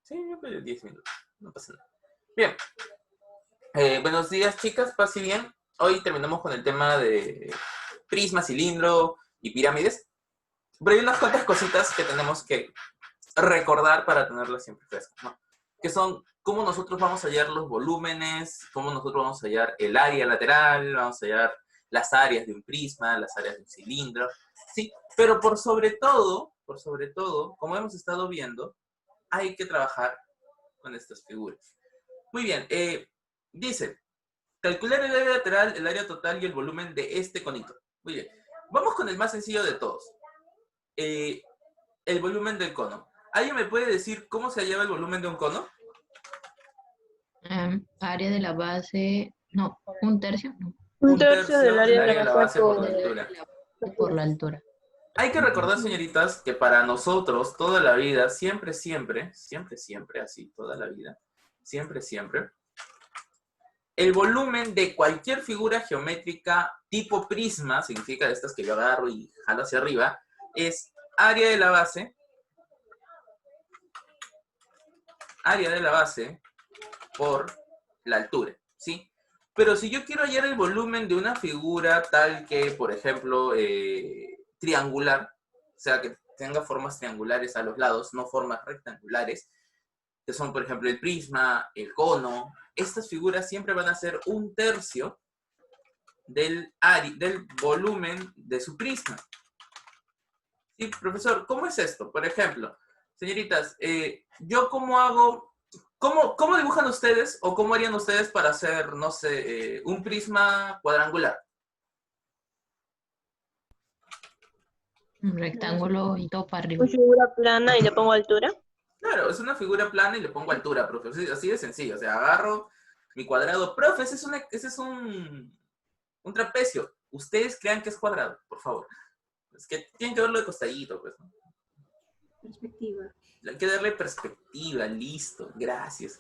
Sí, 10 minutos. No pasa nada. Bien. Buenos días, chicas. Paz y bien. Hoy terminamos con el tema de prisma, cilindro y pirámides. Pero hay unas cuantas cositas que tenemos que recordar para tenerlas siempre frescas, ¿no? Que son cómo nosotros vamos a hallar los volúmenes, cómo nosotros vamos a hallar el área lateral, vamos a hallar las áreas de un prisma, las áreas de un cilindro, ¿sí? Pero por sobre todo, como hemos estado viendo, hay que trabajar con estas figuras. Muy bien, dice, calcular el área lateral, el área total y el volumen de este conito. Muy bien, vamos con el más sencillo de todos. El volumen del cono. ¿Alguien me puede decir cómo se lleva el volumen de un cono? Área de la base, no, un tercio, no. Un tercio del área de la base por la Del altura. área de la base por la altura. Hay que recordar, señoritas, que para nosotros toda la vida, siempre, así, toda la vida, siempre, el volumen de cualquier figura geométrica tipo prisma, significa de estas que yo agarro y jalo hacia arriba, es área de la base por la altura, ¿sí? Pero si yo quiero hallar el volumen de una figura tal que, por ejemplo, triangular, o sea, que tenga formas triangulares a los lados, no formas rectangulares, que son, por ejemplo, el prisma, el cono, estas figuras siempre van a ser un tercio del volumen de su prisma. Sí, profesor, ¿cómo es esto? Por ejemplo, señoritas, ¿yo cómo hago, cómo dibujan ustedes o cómo harían ustedes para hacer, no sé, un prisma cuadrangular? Un rectángulo y todo para arriba. Una figura plana y le pongo altura. Claro, es una figura plana y le pongo altura, profe. Así de sencillo. O sea, agarro mi cuadrado. Profe, ese es un trapecio. Ustedes crean que es cuadrado, por favor. Es que tienen que verlo de costadito, pues, ¿no? Perspectiva. Hay que darle perspectiva, listo, gracias.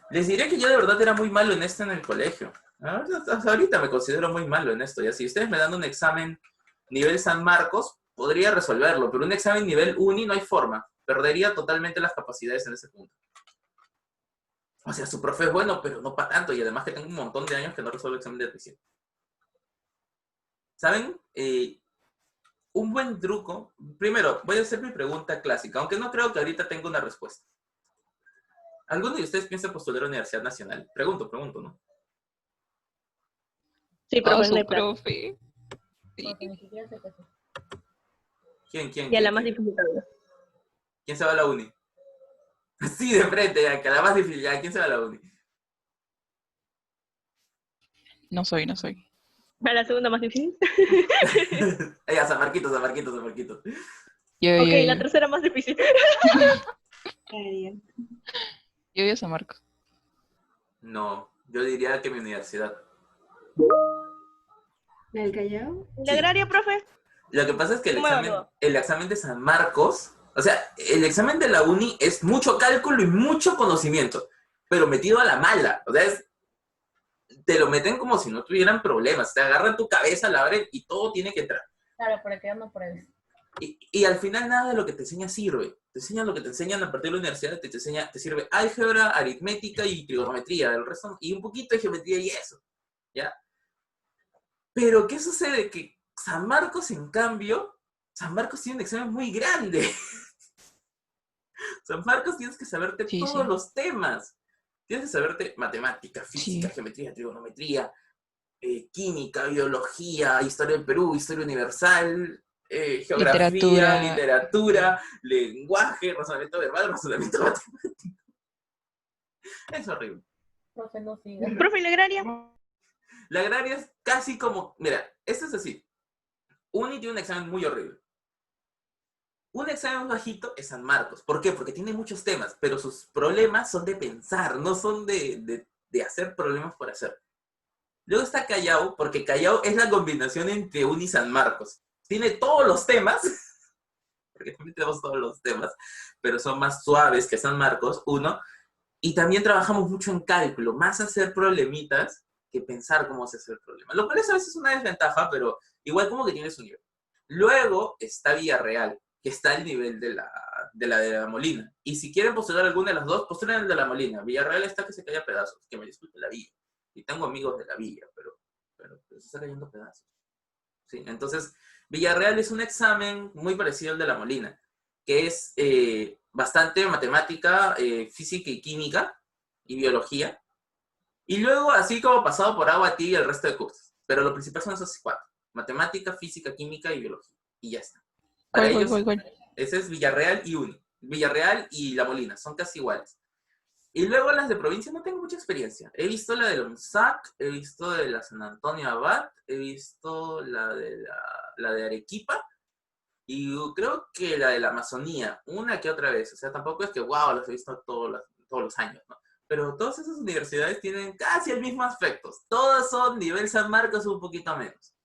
Les diré que yo de verdad era muy malo en esto en el colegio. Hasta ahorita me considero muy malo en esto. Ya si ustedes me dan un examen nivel San Marcos, podría resolverlo, pero un examen nivel Uni no hay forma. Perdería totalmente las capacidades en ese punto. O sea, su profe es bueno, pero no para tanto. Y además que tengo un montón de años que no resuelvo el examen de admisión. ¿Saben? Un buen truco. Primero, voy a hacer mi pregunta clásica, aunque no creo que ahorita tenga una respuesta. ¿Alguno de ustedes piensa postular a la Universidad Nacional? Pregunto, ¿no? Sí, profe, no hay plan. profe. Sí. ¿Quién? Y a la más difícil todavía. ¿Quién se va a la uni? Sí, de frente, ya, que a la más difícil. Ya, ¿quién se va a la uni? No soy. ¿A la segunda más difícil? Ya, San Marquitos. Yo Ok, la tercera más difícil. voy a San Marcos. No, yo diría que mi universidad. ¿La del Callao? ¿La agraria, profe? Lo que pasa es que ¿Cómo evalúa? el examen de San Marcos, o sea, el examen de la uni es mucho cálculo y mucho conocimiento, pero metido a la mala. O sea, te lo meten como si no tuvieran problemas. Te agarran tu cabeza, la abren y todo tiene que entrar. Claro, para que no pruebes. Y al final nada de lo que te enseña sirve. Te enseñan lo que te enseñan a partir de la universidad, te sirve álgebra, aritmética y trigonometría, el resto, y un poquito de geometría y eso, ¿ya? Pero, ¿qué sucede? Que San Marcos, en cambio, San Marcos tiene un examen muy grande. San Marcos tienes que saberte todos los temas. Tienes que saberte matemática, física, geometría, trigonometría, química, biología, historia del Perú, historia universal, geografía, literatura, lenguaje, razonamiento verbal, razonamiento matemático. Es horrible. Profe, no siga. ¿Profe, la agraria? La agraria es casi como, mira, esto es así. Uni tiene un examen muy horrible. Un examen bajito es San Marcos. ¿Por qué? Porque tiene muchos temas, pero sus problemas son de pensar, no son de hacer problemas por hacer. Luego está Callao, porque Callao es la combinación entre Uni y San Marcos. Tiene todos los temas, porque también tenemos todos los temas, pero son más suaves que San Marcos, uno. Y también trabajamos mucho en cálculo, más hacer problemitas que pensar cómo se hace el problema. Lo cual es a veces una desventaja, pero igual como que tiene su nivel. Luego está Villarreal, que está al nivel de de la Molina. Y si quieren postular alguna de las dos, postulen el de la Molina. Villarreal está que se cae a pedazos, que me disculpe la villa. Y tengo amigos de la villa, pero se está cayendo a pedazos. ¿Sí? Entonces, Villarreal es un examen muy parecido al de la Molina, que es bastante matemática, física y química, y biología. Y luego, así como pasado por agua tibia el resto de cursos. Pero lo principal son esos 4. Matemática, física, química y biología. Y ya está. Para ellos, ¿Cuál? ese es Villarreal y Uni. Villarreal y La Molina, son casi iguales. Y luego las de provincia no tengo mucha experiencia. He visto la de la UNSAC, he visto de la San Antonio Abad, he visto la de Arequipa, y creo que la de la Amazonía, una que otra vez. O sea, tampoco es que, wow, las he visto todos los años, ¿no? Pero todas esas universidades tienen casi el mismo aspecto. Todas son nivel San Marcos un poquito menos.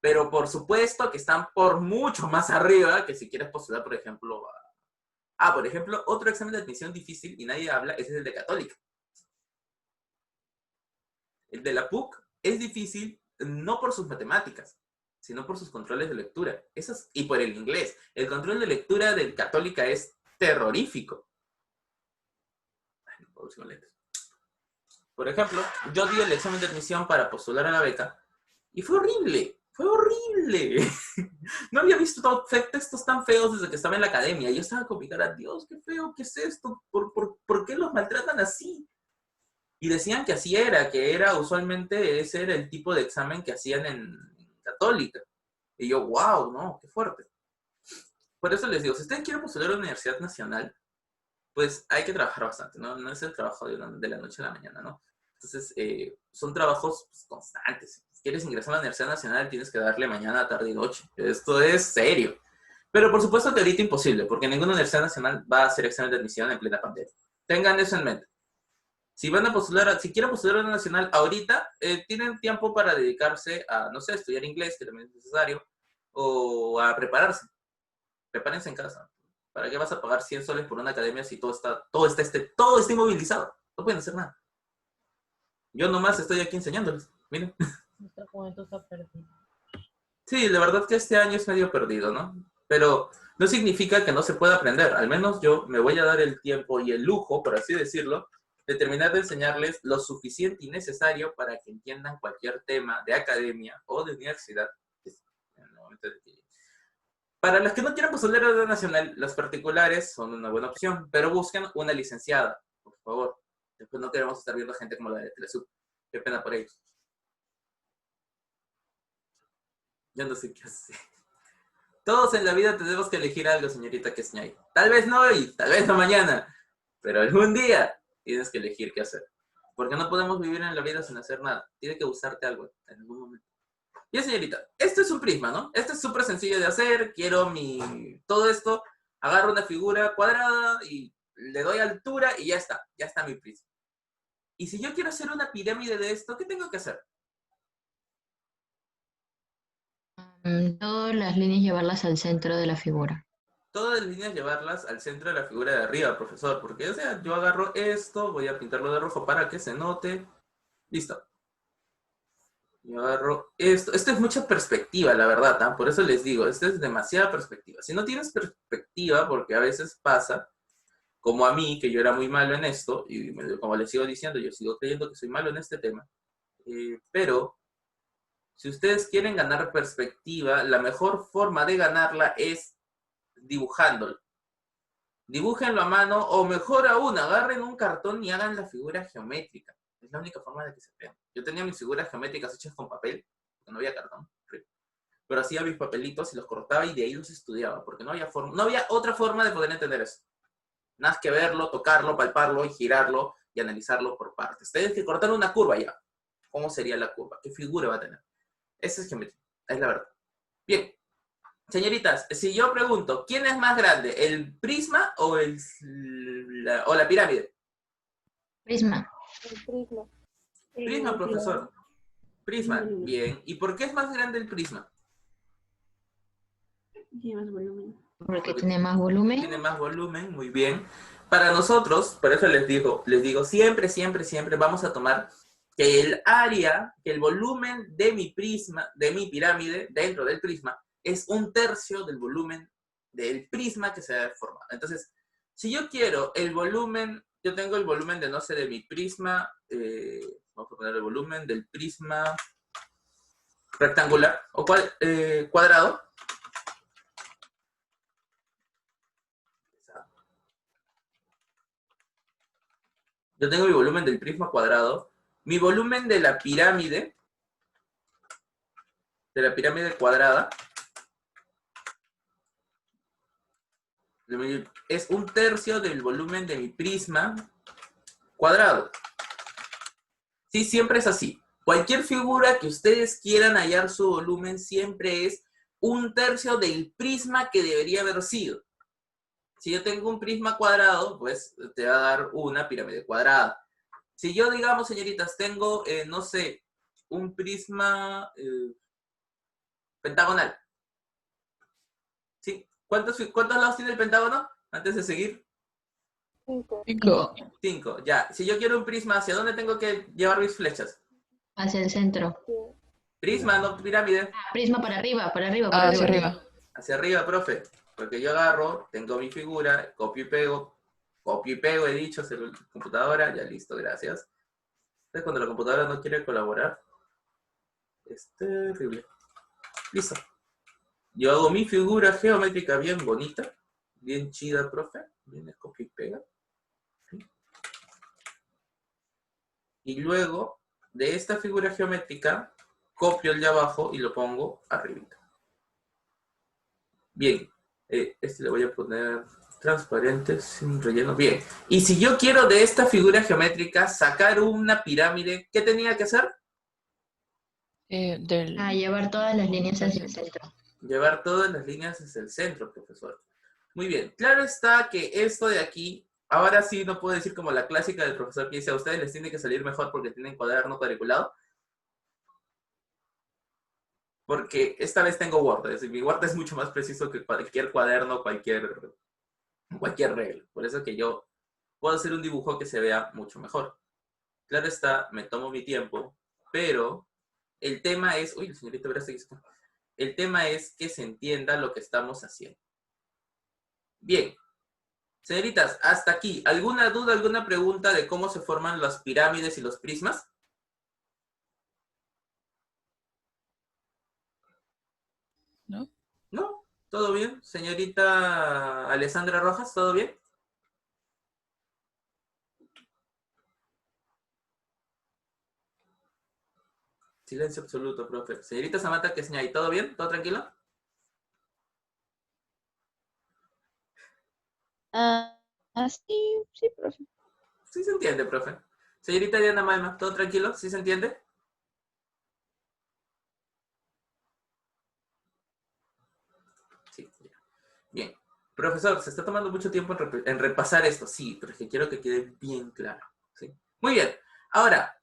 Pero por supuesto que están por mucho más arriba que si quieres postular, por ejemplo, por ejemplo, otro examen de admisión difícil y nadie habla, ese es el de Católica. El de la PUC es difícil no por sus matemáticas, sino por sus controles de lectura. Y por el inglés. El control de lectura del Católica es terrorífico. Ay, no puedo usar lentes. Por ejemplo, yo di el examen de admisión para postular a la beca y fue horrible. Fue horrible. No había visto textos tan feos desde que estaba en la academia. Yo estaba con mi cara, Dios, qué feo, ¿qué es esto? ¿Por qué los maltratan así? Y decían que así era, que era usualmente ese era el tipo de examen que hacían en Católica. Y yo, wow, no, qué fuerte. Por eso les digo, si ustedes quieren postular a la Universidad Nacional, pues hay que trabajar bastante, ¿no? No es el trabajo de la noche a la mañana, ¿no? Entonces, son trabajos pues, constantes. Si quieres ingresar a la Universidad Nacional, tienes que darle mañana, tarde y noche. Esto es serio. Pero por supuesto que ahorita imposible, porque ninguna Universidad Nacional va a hacer examen de admisión en plena pandemia. Tengan eso en mente. Si quieren postular a la Nacional ahorita, tienen tiempo para dedicarse a, no sé, estudiar inglés, que también es necesario, o a prepararse. Prepárense en casa. ¿Para qué vas a pagar 100 soles por una academia si todo está inmovilizado? No pueden hacer nada. Yo nomás estoy aquí enseñándoles. Miren. Nuestra juventud está perdida. Sí, la verdad que este año es medio perdido, ¿no? Pero no significa que no se pueda aprender. Al menos yo me voy a dar el tiempo y el lujo, por así decirlo, de terminar de enseñarles lo suficiente y necesario para que entiendan cualquier tema de academia o de universidad. Para los que no quieran postular a la nacional, las particulares son una buena opción, pero busquen una licenciada, por favor. Después no queremos estar viendo gente como la de Telesub. Qué pena por ellos. Yo no sé qué hacer. Todos en la vida tenemos que elegir algo, señorita Kesñay. Tal vez no hoy, tal vez no mañana, pero algún día tienes que elegir qué hacer. Porque no podemos vivir en la vida sin hacer nada. Tiene que gustarte algo en algún momento. Bien, señorita, esto es un prisma, ¿no? Esto es súper sencillo de hacer. Quiero todo esto. Agarro una figura cuadrada y le doy altura y ya está mi prisma. Y si yo quiero hacer una pirámide de esto, ¿qué tengo que hacer? Todas las líneas llevarlas al centro de la figura. Todas las líneas llevarlas al centro de la figura de arriba, profesor. Porque, o sea, yo agarro esto, voy a pintarlo de rojo para que se note. Listo. Yo agarro esto. Esto es mucha perspectiva, la verdad, ¿eh? Por eso les digo, esto es demasiada perspectiva. Si no tienes perspectiva, porque a veces pasa, como a mí, que yo era muy malo en esto, y como les sigo diciendo, yo sigo creyendo que soy malo en este tema, pero si ustedes quieren ganar perspectiva, la mejor forma de ganarla es dibujándolo. Dibújenlo a mano, o mejor aún, agarren un cartón y hagan la figura geométrica. Es la única forma de que se vean. Yo tenía mis figuras geométricas hechas con papel, porque no había cartón, pero hacía mis papelitos y los cortaba y de ahí los estudiaba, porque no había otra forma de poder entender eso. Nada más que verlo, tocarlo, palparlo y girarlo y analizarlo por partes. Tienes que cortar una curva ya. ¿Cómo sería la curva? ¿Qué figura va a tener? Esa es geometría, es la verdad. Bien, señoritas, si yo pregunto, ¿quién es más grande? ¿El prisma o la pirámide? Prisma. El prisma. Prisma, profesor. Prisma, bien. ¿Y por qué es más grande el prisma? Tiene más volumen. Porque tiene más volumen. Tiene más volumen, muy bien. Para nosotros, por eso les digo, siempre, siempre, siempre vamos a tomar que el área, que el volumen de mi prisma, de mi pirámide, dentro del prisma, es 1/3 del volumen del prisma que se ha formado. Entonces, si yo quiero el volumen, yo tengo el volumen de, no sé, de mi prisma, vamos a poner el volumen del prisma rectangular, o cuadrado. Yo tengo mi volumen del prisma cuadrado, mi volumen de la pirámide cuadrada, es 1/3 del volumen de mi prisma cuadrado. Sí, siempre es así. Cualquier figura que ustedes quieran hallar su volumen siempre es 1/3 del prisma que debería haber sido. Si yo tengo un prisma cuadrado, pues te va a dar una pirámide cuadrada. Si yo, digamos, señoritas, tengo, no sé, un prisma pentagonal. ¿Sí? ¿Cuántos lados tiene el pentágono? Antes de seguir. 5. 5, ya. Si yo quiero un prisma, ¿hacia dónde tengo que llevar mis flechas? Hacia el centro. Prisma, no pirámide. Ah, prisma para arriba, para arriba, Ah, para hacia arriba. arriba. Hacia arriba, profe. Porque yo agarro, tengo mi figura, copio y pego, he dicho, hacia la computadora, ya listo, gracias. Entonces, cuando la computadora no quiere colaborar, es terrible. Listo. Yo hago mi figura geométrica bien bonita, bien chida, profe. Bien, copio y pega. ¿Sí? Y luego, de esta figura geométrica, copio el de abajo y lo pongo arribita. Bien, este le voy a poner transparente, sin relleno. Bien, y si yo quiero de esta figura geométrica sacar una pirámide, ¿qué tenía que hacer? Llevar todas las líneas hacia el centro. Llevar todas las líneas hacia el centro, profesor. Muy bien, claro está que esto de aquí, ahora sí no puedo decir como la clásica del profesor que dice a ustedes les tiene que salir mejor porque tienen cuaderno cuadriculado. Porque esta vez tengo Word, es decir, mi Word es mucho más preciso que cualquier cuaderno, cualquier regla. Por eso que yo puedo hacer un dibujo que se vea mucho mejor. Claro está, me tomo mi tiempo, pero el tema es... Uy, señorita, verás que está. El tema es que se entienda lo que estamos haciendo. Bien. Señoritas, hasta aquí. ¿Alguna duda, alguna pregunta de cómo se forman las pirámides y los prismas? ¿No? ¿No? ¿Todo bien? Señorita Alessandra Rojas, ¿todo bien? Silencio absoluto, profe. Señorita Samantha Quesñay, ¿todo bien? ¿Todo tranquilo? Sí, profe. Sí se entiende, profe. Señorita Diana Malma, ¿todo tranquilo? ¿Sí se entiende? Sí, ya. Bien. Profesor, se está tomando mucho tiempo en repasar esto. Sí, pero es que quiero que quede bien claro. ¿Sí? Muy bien. Ahora,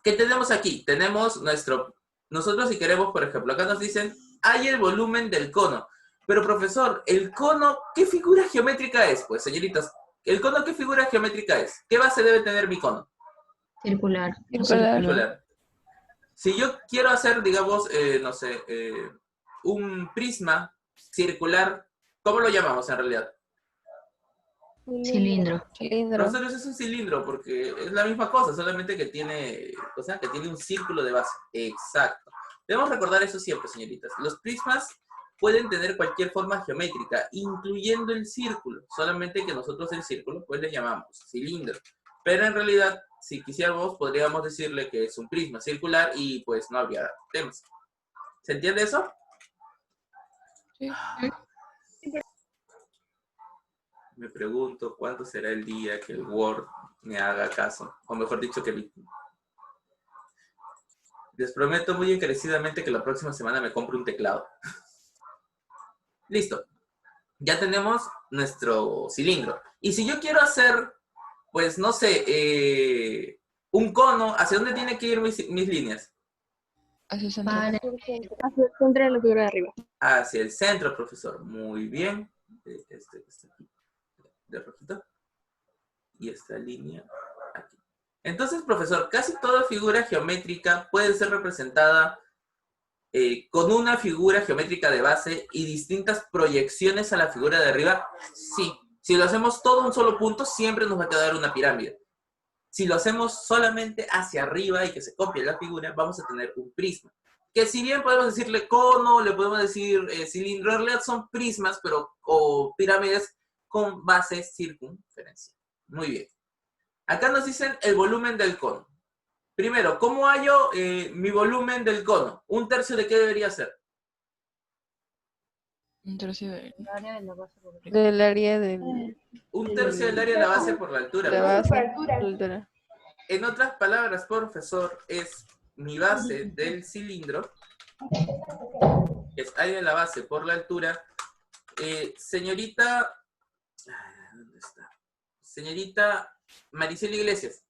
¿qué tenemos aquí? Tenemos nosotros si queremos, por ejemplo, acá nos dicen, hay el volumen del cono. Pero profesor, ¿el cono qué figura geométrica es? Pues, señoritas, ¿el cono qué figura geométrica es? ¿Qué base debe tener mi cono? Circular. Circular. Si yo quiero hacer, digamos, no sé, un prisma circular, ¿cómo lo llamamos en realidad? Cilindro. Profesor, eso es un cilindro, porque es la misma cosa, solamente que tiene, o sea, que tiene un círculo de base. Exacto. Debemos recordar eso siempre, señoritas. Los prismas pueden tener cualquier forma geométrica, incluyendo el círculo, solamente que nosotros el círculo, pues le llamamos cilindro. Pero en realidad, si quisiéramos, podríamos decirle que es un prisma circular y pues no habría temas. ¿Se entiende eso? Sí. Me pregunto cuándo será el día que el Word me haga caso. O mejor dicho, que les prometo muy encarecidamente que la próxima semana me compre un teclado. Listo. Ya tenemos nuestro cilindro. Y si yo quiero hacer, pues no sé, un cono, ¿hacia dónde tienen que ir mis líneas? Hacia el centro. Vale. Hacia el centro de la figura de arriba. Hacia el centro, profesor. Muy bien. Este aquí, de rojito. Y esta línea aquí. Entonces, profesor, casi toda figura geométrica puede ser representada con una figura geométrica de base y distintas proyecciones a la figura de arriba, sí. Si lo hacemos todo en un solo punto, siempre nos va a quedar una pirámide. Si lo hacemos solamente hacia arriba y que se copie la figura, vamos a tener un prisma. Que si bien podemos decirle cono, le podemos decir cilindro, en realidad son prismas, o pirámides con base circunferencia. Muy bien. Acá nos dicen el volumen del cono. Primero, ¿cómo hallo mi volumen del cono? ¿Un tercio de qué debería ser? Un tercio de... Del área del... Un tercio del área de la base por la altura. La base, la altura. En otras palabras, profesor, es mi base del cilindro, es área de la base por la altura. Señorita, ¿dónde está? Señorita Maricela Iglesias.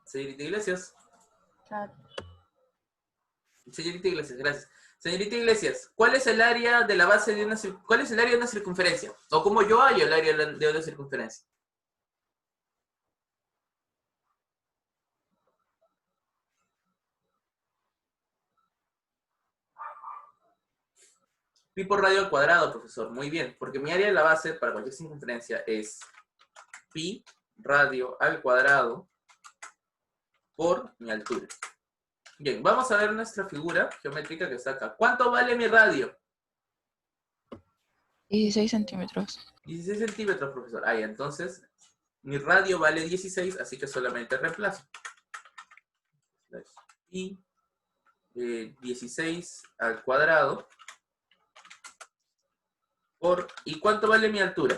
Señorita Iglesias. Señorita Iglesias, gracias. Señorita Iglesias, ¿cuál es el área de la base de cuál es el área de una circunferencia? ¿O cómo yo hallo el área de una circunferencia? Pi por radio al cuadrado, profesor. Muy bien, porque mi área de la base para cualquier circunferencia es pi radio al cuadrado por mi altura. Bien, vamos a ver nuestra figura geométrica que está acá. ¿Cuánto vale mi radio? 16 centímetros. 16 centímetros, profesor. Ah, ya, entonces, mi radio vale 16, así que solamente reemplazo. Y 16 al cuadrado por... ¿Y cuánto vale mi altura?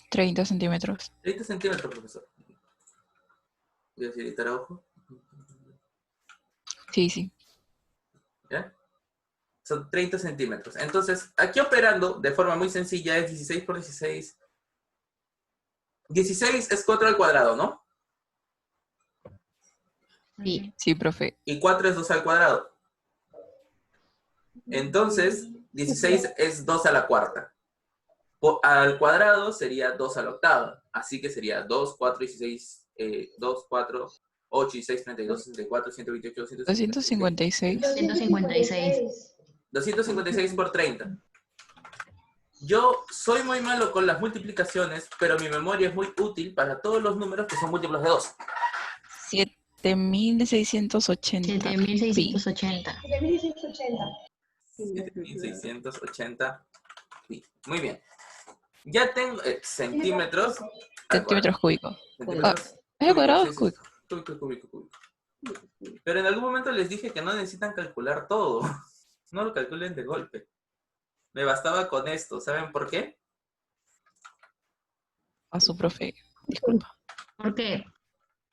30 centímetros. 30 centímetros, profesor. Voy a editar a ojo. Sí, sí. ¿Ya? Son 30 centímetros. Entonces, aquí operando de forma muy sencilla es 16 por 16. 16 es 4 al cuadrado, ¿no? Sí. Sí, profe. Y 4 es 2 al cuadrado. Entonces, 16 es 2 a la cuarta. Al cuadrado sería 2 a la octava. Así que sería 2, 4, 16, 2, 4, 8, 16, 32, 64, 128, 256. 156. 256 por 30. Yo soy muy malo con las multiplicaciones, pero mi memoria es muy útil para todos los números que son múltiplos de 2. 7680. 7680. 7680. Sí, muy bien. Ya tengo centímetros. Centímetros cúbicos. Centímetros ¿Es al cuadrado o sí, es sí, cúbico? Cúbico. Pero en algún momento les dije que no necesitan calcular todo. No lo calculen de golpe. Me bastaba con esto. ¿Saben por qué? A su profe. Disculpa. ¿Por qué?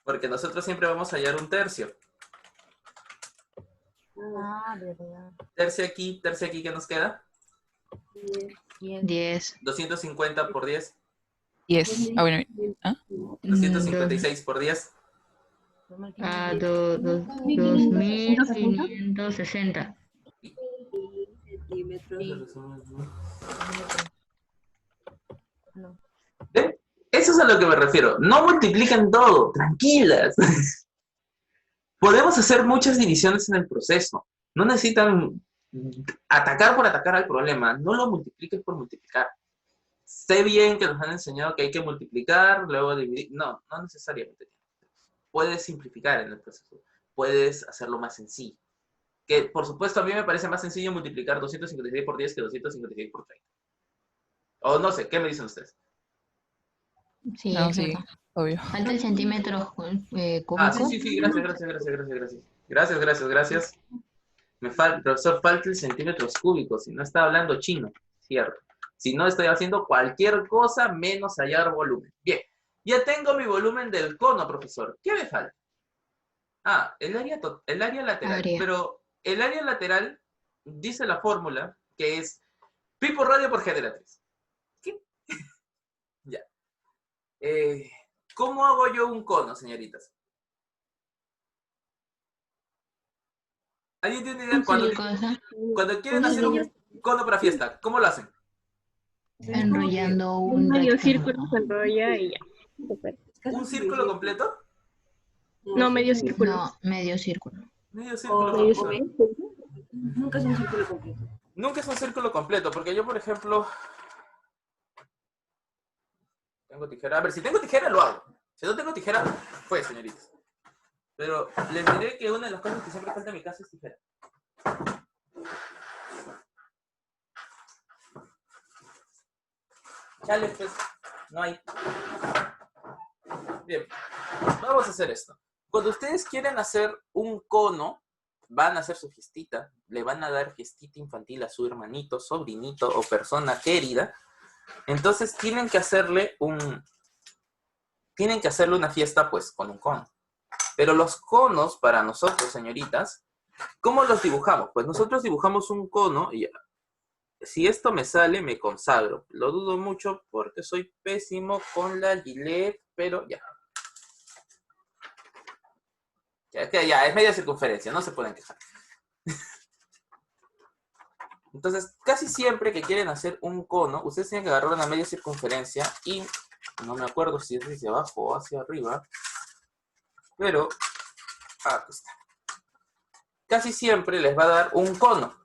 Porque nosotros siempre vamos a hallar un tercio. Ah, verdad. Tercio aquí, ¿qué nos queda? 10. 250 por 10. 10. Ah, bueno. ¿Ah? 256 por 10. 2560. ¿Ven? Eso es a lo que me refiero. No multipliquen todo, tranquilas. Podemos hacer muchas divisiones en el proceso. No necesitan atacar por atacar al problema. No lo multipliques por multiplicar. Sé bien que nos han enseñado que hay que multiplicar, luego dividir. No, no necesariamente. Puedes simplificar en el proceso. Puedes hacerlo más sencillo. Que, por supuesto, a mí me parece más sencillo multiplicar 256 por 10 que 256 por 30. O no sé, ¿qué me dicen ustedes? Sí, No, es sí, verdad. obvio. Falta el centímetro cúbico. Ah, sí, gracias. Profesor, falta el centímetros cúbicos, si no está hablando chino, cierto. Si no, estoy haciendo cualquier cosa menos hallar volumen. Bien, ya tengo mi volumen del cono, profesor. ¿Qué me falta? Ah, el área lateral. Área. Pero el área lateral dice la fórmula que es pi por radio por g de la 3. ¿Qué? Ya. ¿Cómo hago yo un cono, señoritas? ¿Alguien tiene idea? Cuando quieren hacer un cono para fiesta, ¿cómo lo hacen? Enrollando Un un medio círculo rectángulo. se enrolla y ya. Súper. ¿Un círculo completo? No, medio círculo. No, medio círculo. Medio círculo, Medio profesor. círculo. Nunca es un círculo completo. Nunca es un círculo completo, porque yo, por ejemplo, tengo tijera. A ver, si tengo tijera, lo hago. Si no tengo tijera, pues, señoritas. Pero les diré que una de las cosas que siempre falta en mi casa es tijera. Chale, pues, no hay. Bien, vamos a hacer esto. Cuando ustedes quieren hacer un cono, van a hacer su fiestita, le van a dar fiestita infantil a su hermanito, sobrinito o persona querida. Entonces tienen que hacerle una fiesta, pues, con un cono. Pero los conos, para nosotros, señoritas, ¿cómo los dibujamos? Pues nosotros dibujamos un cono y si esto me sale, me consagro. Lo dudo mucho porque soy pésimo con la Gillette, pero ya. Ya, es media circunferencia, no se pueden quejar. Entonces, casi siempre que quieren hacer un cono, ustedes tienen que agarrar una media circunferencia y no me acuerdo si es hacia abajo o hacia arriba, pero aquí está. Casi siempre les va a dar un cono.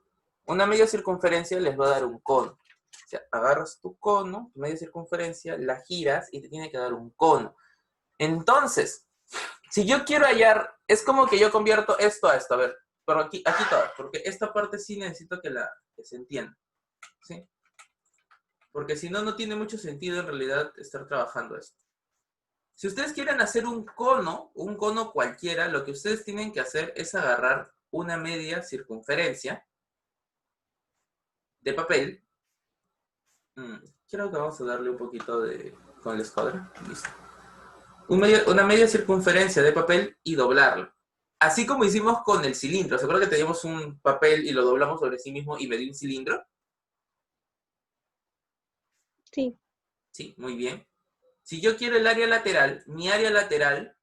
Una media circunferencia les va a dar un cono. O sea, agarras tu cono, tu media circunferencia, la giras y te tiene que dar un cono. Entonces, si yo quiero hallar, es como que yo convierto esto a esto. A ver, pero aquí todo, porque esta parte sí necesito que se entienda. ¿Sí? Porque si no, no tiene mucho sentido en realidad estar trabajando esto. Si ustedes quieren hacer un cono cualquiera, lo que ustedes tienen que hacer es agarrar una media circunferencia de papel. Creo que vamos a darle un poquito con el escuadra. Listo. Una media circunferencia de papel y doblarlo. Así como hicimos con el cilindro. ¿Se acuerdan que teníamos un papel y lo doblamos sobre sí mismo y me dio un cilindro? Sí. Sí, muy bien. Si yo quiero el área lateral, mi área lateral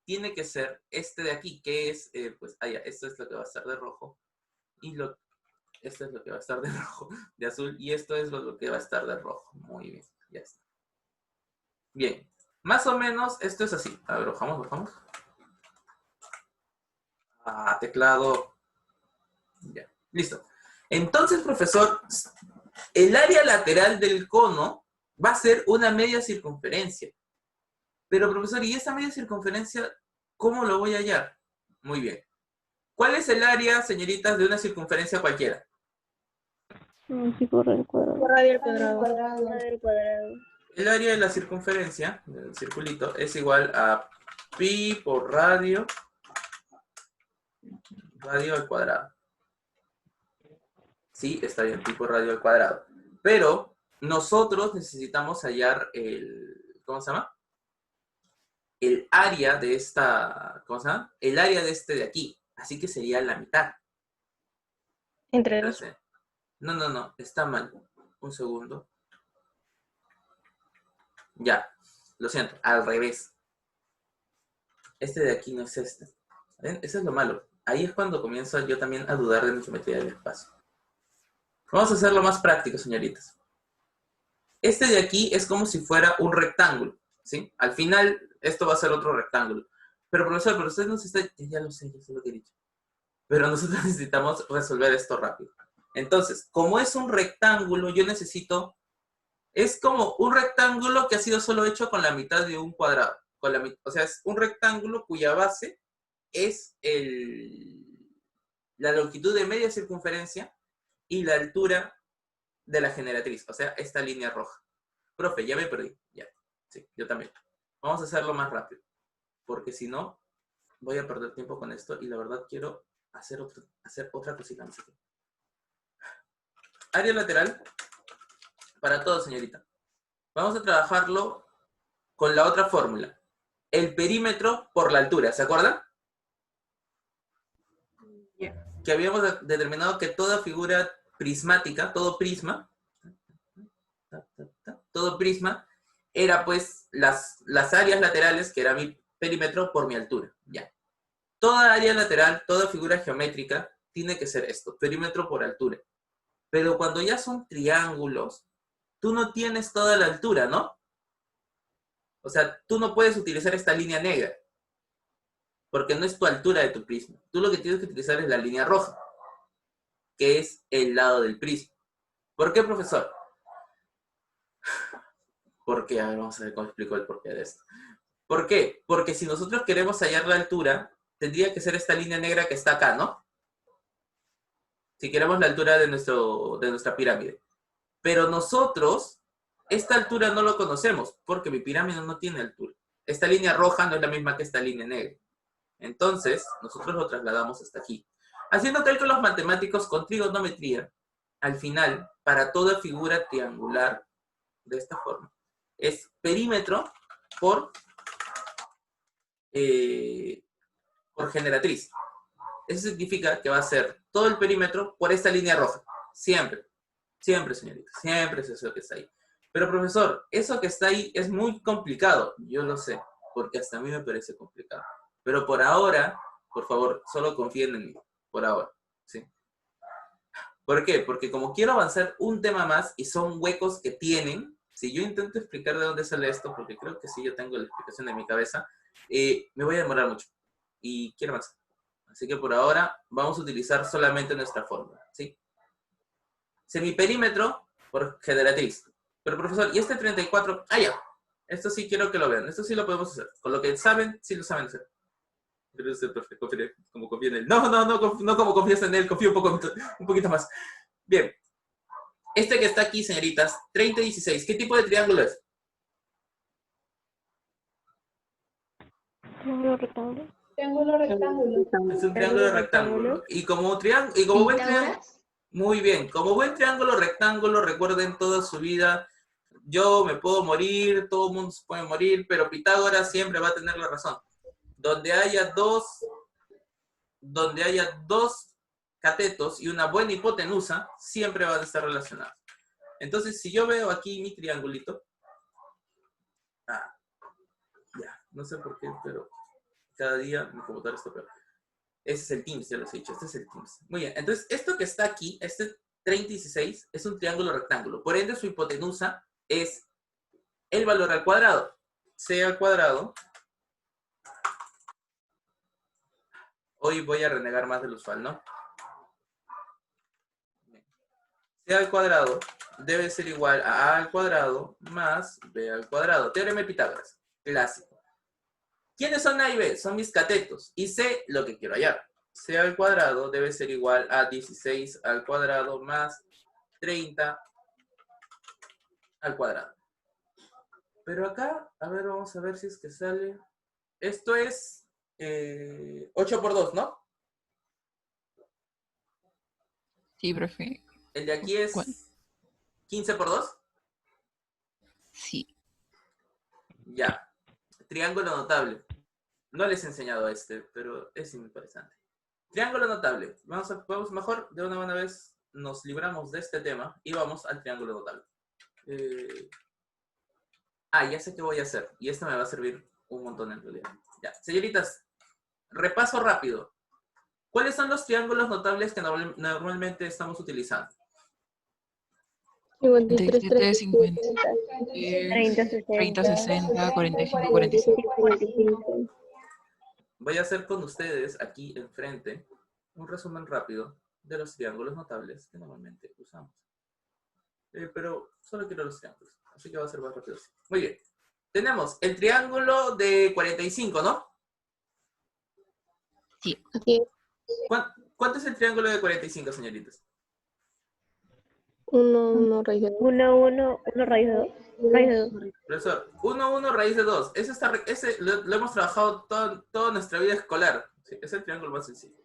tiene que ser este de aquí, que es, pues, esto es lo que va a estar de rojo. Y esto es lo que va a estar de rojo, de azul. Y esto es lo que va a estar de rojo. Muy bien, ya está. Bien. Más o menos, esto es así. A ver, bajamos. Teclado. Ya, listo. Entonces, profesor, el área lateral del cono va a ser una media circunferencia. Pero, profesor, ¿y esa media circunferencia cómo lo voy a hallar? Muy bien. ¿Cuál es el área, señoritas, de una circunferencia cualquiera? Sí, por el cuadrado. Por radio al cuadrado. Radio al cuadrado. El área de la circunferencia, del circulito, es igual a pi por radio al cuadrado. Sí, está bien, pi por radio al cuadrado. Pero nosotros necesitamos hallar ¿cómo se llama? El área de esta, ¿cómo se llama? El área de este de aquí. Así que sería la mitad. Entre dos. No, está mal. Un segundo. Ya, lo siento, al revés. Este de aquí no es este. ¿Ven? Eso es lo malo. Ahí es cuando comienzo yo también a dudar de mi geometría del espacio. Vamos a hacerlo más práctico, señoritas. Este de aquí es como si fuera un rectángulo, ¿sí? Al final, esto va a ser otro rectángulo. Pero, profesor, usted nos está... Ya lo sé lo que he dicho. Pero nosotros necesitamos resolver esto rápido. Entonces, como es un rectángulo, yo necesito... Es como un rectángulo que ha sido solo hecho con la mitad de un cuadrado. O sea, es un rectángulo cuya base es la longitud de media circunferencia y la altura de la generatriz. O sea, esta línea roja. Profe, ya me perdí. Ya. Sí, yo también. Vamos a hacerlo más rápido. Porque si no, voy a perder tiempo con esto y la verdad quiero hacer otra cosita. Área lateral. Para todo, señorita. Vamos a trabajarlo con la otra fórmula. El perímetro por la altura, ¿se acuerdan? Yeah. Que habíamos determinado que toda figura prismática, todo prisma, era pues las áreas laterales, que era mi perímetro por mi altura. Ya. Toda área lateral, toda figura geométrica, tiene que ser esto, perímetro por altura. Pero cuando ya son triángulos, tú no tienes toda la altura, ¿no? O sea, tú no puedes utilizar esta línea negra, porque no es tu altura de tu prisma. Tú lo que tienes que utilizar es la línea roja, que es el lado del prisma. ¿Por qué, profesor? ¿Por qué? A ver, vamos a ver cómo explico el porqué de esto. ¿Por qué? Porque si nosotros queremos hallar la altura, tendría que ser esta línea negra que está acá, ¿no? Si queremos la altura de nuestra pirámide. Pero nosotros, esta altura no lo conocemos, porque mi pirámide no tiene altura. Esta línea roja no es la misma que esta línea negra. Entonces, nosotros lo trasladamos hasta aquí. Haciendo cálculos matemáticos con trigonometría, al final, para toda figura triangular, de esta forma, es perímetro por generatriz. Eso significa que va a ser todo el perímetro por esta línea roja. Siempre. Siempre, señorita. Siempre es eso que está ahí. Pero, profesor, eso que está ahí es muy complicado. Yo lo sé, porque hasta a mí me parece complicado. Pero por ahora, por favor, solo confíen en mí. Por ahora, ¿sí? ¿Por qué? Porque como quiero avanzar un tema más y son huecos que tienen, si yo intento explicar de dónde sale esto, porque creo que sí, yo tengo la explicación en mi cabeza, me voy a demorar mucho. Y quiero avanzar. Así que por ahora vamos a utilizar solamente nuestra fórmula, ¿sí? Semiperímetro por generatriz. Pero, profesor, ¿y este 34? Ah, ya. Esto sí quiero que lo vean. Esto sí lo podemos hacer. Con lo que saben, sí lo saben hacer. Pero es perfecto, como confío en él. No como confías en él, confío un poquito más. Bien. Este que está aquí, señoritas, 30 y 16. ¿Qué tipo de triángulo es? Triángulo rectángulo. Triángulo rectángulo. Es un triángulo rectángulo. Y como buen triángulo... Muy bien. Como buen triángulo rectángulo, recuerden toda su vida, yo me puedo morir, todo el mundo se puede morir, pero Pitágoras siempre va a tener la razón. Donde haya dos catetos y una buena hipotenusa, siempre van a estar relacionados. Entonces, si yo veo aquí mi triangulito, ya, no sé por qué, pero cada día mi computadora está peor. Ese es el Teams, ya les he dicho, este es el Teams. Muy bien, entonces esto que está aquí, este 30 y 16, es un triángulo rectángulo. Por ende, su hipotenusa es el valor al cuadrado. C al cuadrado. Hoy voy a renegar más del usual, ¿no? C al cuadrado debe ser igual a al cuadrado más b al cuadrado. Teorema de Pitágoras, clásico. ¿Quiénes son A y B? Son mis catetos. Y C, lo que quiero hallar. C al cuadrado debe ser igual a 16 al cuadrado más 30 al cuadrado. Pero acá, a ver, vamos a ver si es que sale. Esto es 8 por 2, ¿no? Sí, profe. El de aquí es ¿Cuál? 15 por 2. Sí. Ya. Triángulo notable. No les he enseñado este, pero es interesante. Triángulo notable. Vamos mejor, de una buena vez nos libramos de este tema y vamos al triángulo notable. Ya sé qué voy a hacer. Y esto me va a servir un montón en realidad. Ya, señoritas, repaso rápido. ¿Cuáles son los triángulos notables que normalmente estamos utilizando? 53, 37, 50, 30, 30, 60, 60, 45, 45. 45. Voy a hacer con ustedes aquí enfrente un resumen rápido de los triángulos notables que normalmente usamos. Pero solo quiero los triángulos, así que va a ser más rápido. Muy bien. Tenemos el triángulo de 45, ¿no? Sí. Aquí, ¿Cuánto es el triángulo de 45, señoritas? 1 raíz de 2. 1 raíz de 2. Raíz de 2. Profesor, 1 raíz de 2. Ese lo hemos trabajado toda nuestra vida escolar. Sí, es el triángulo más sencillo.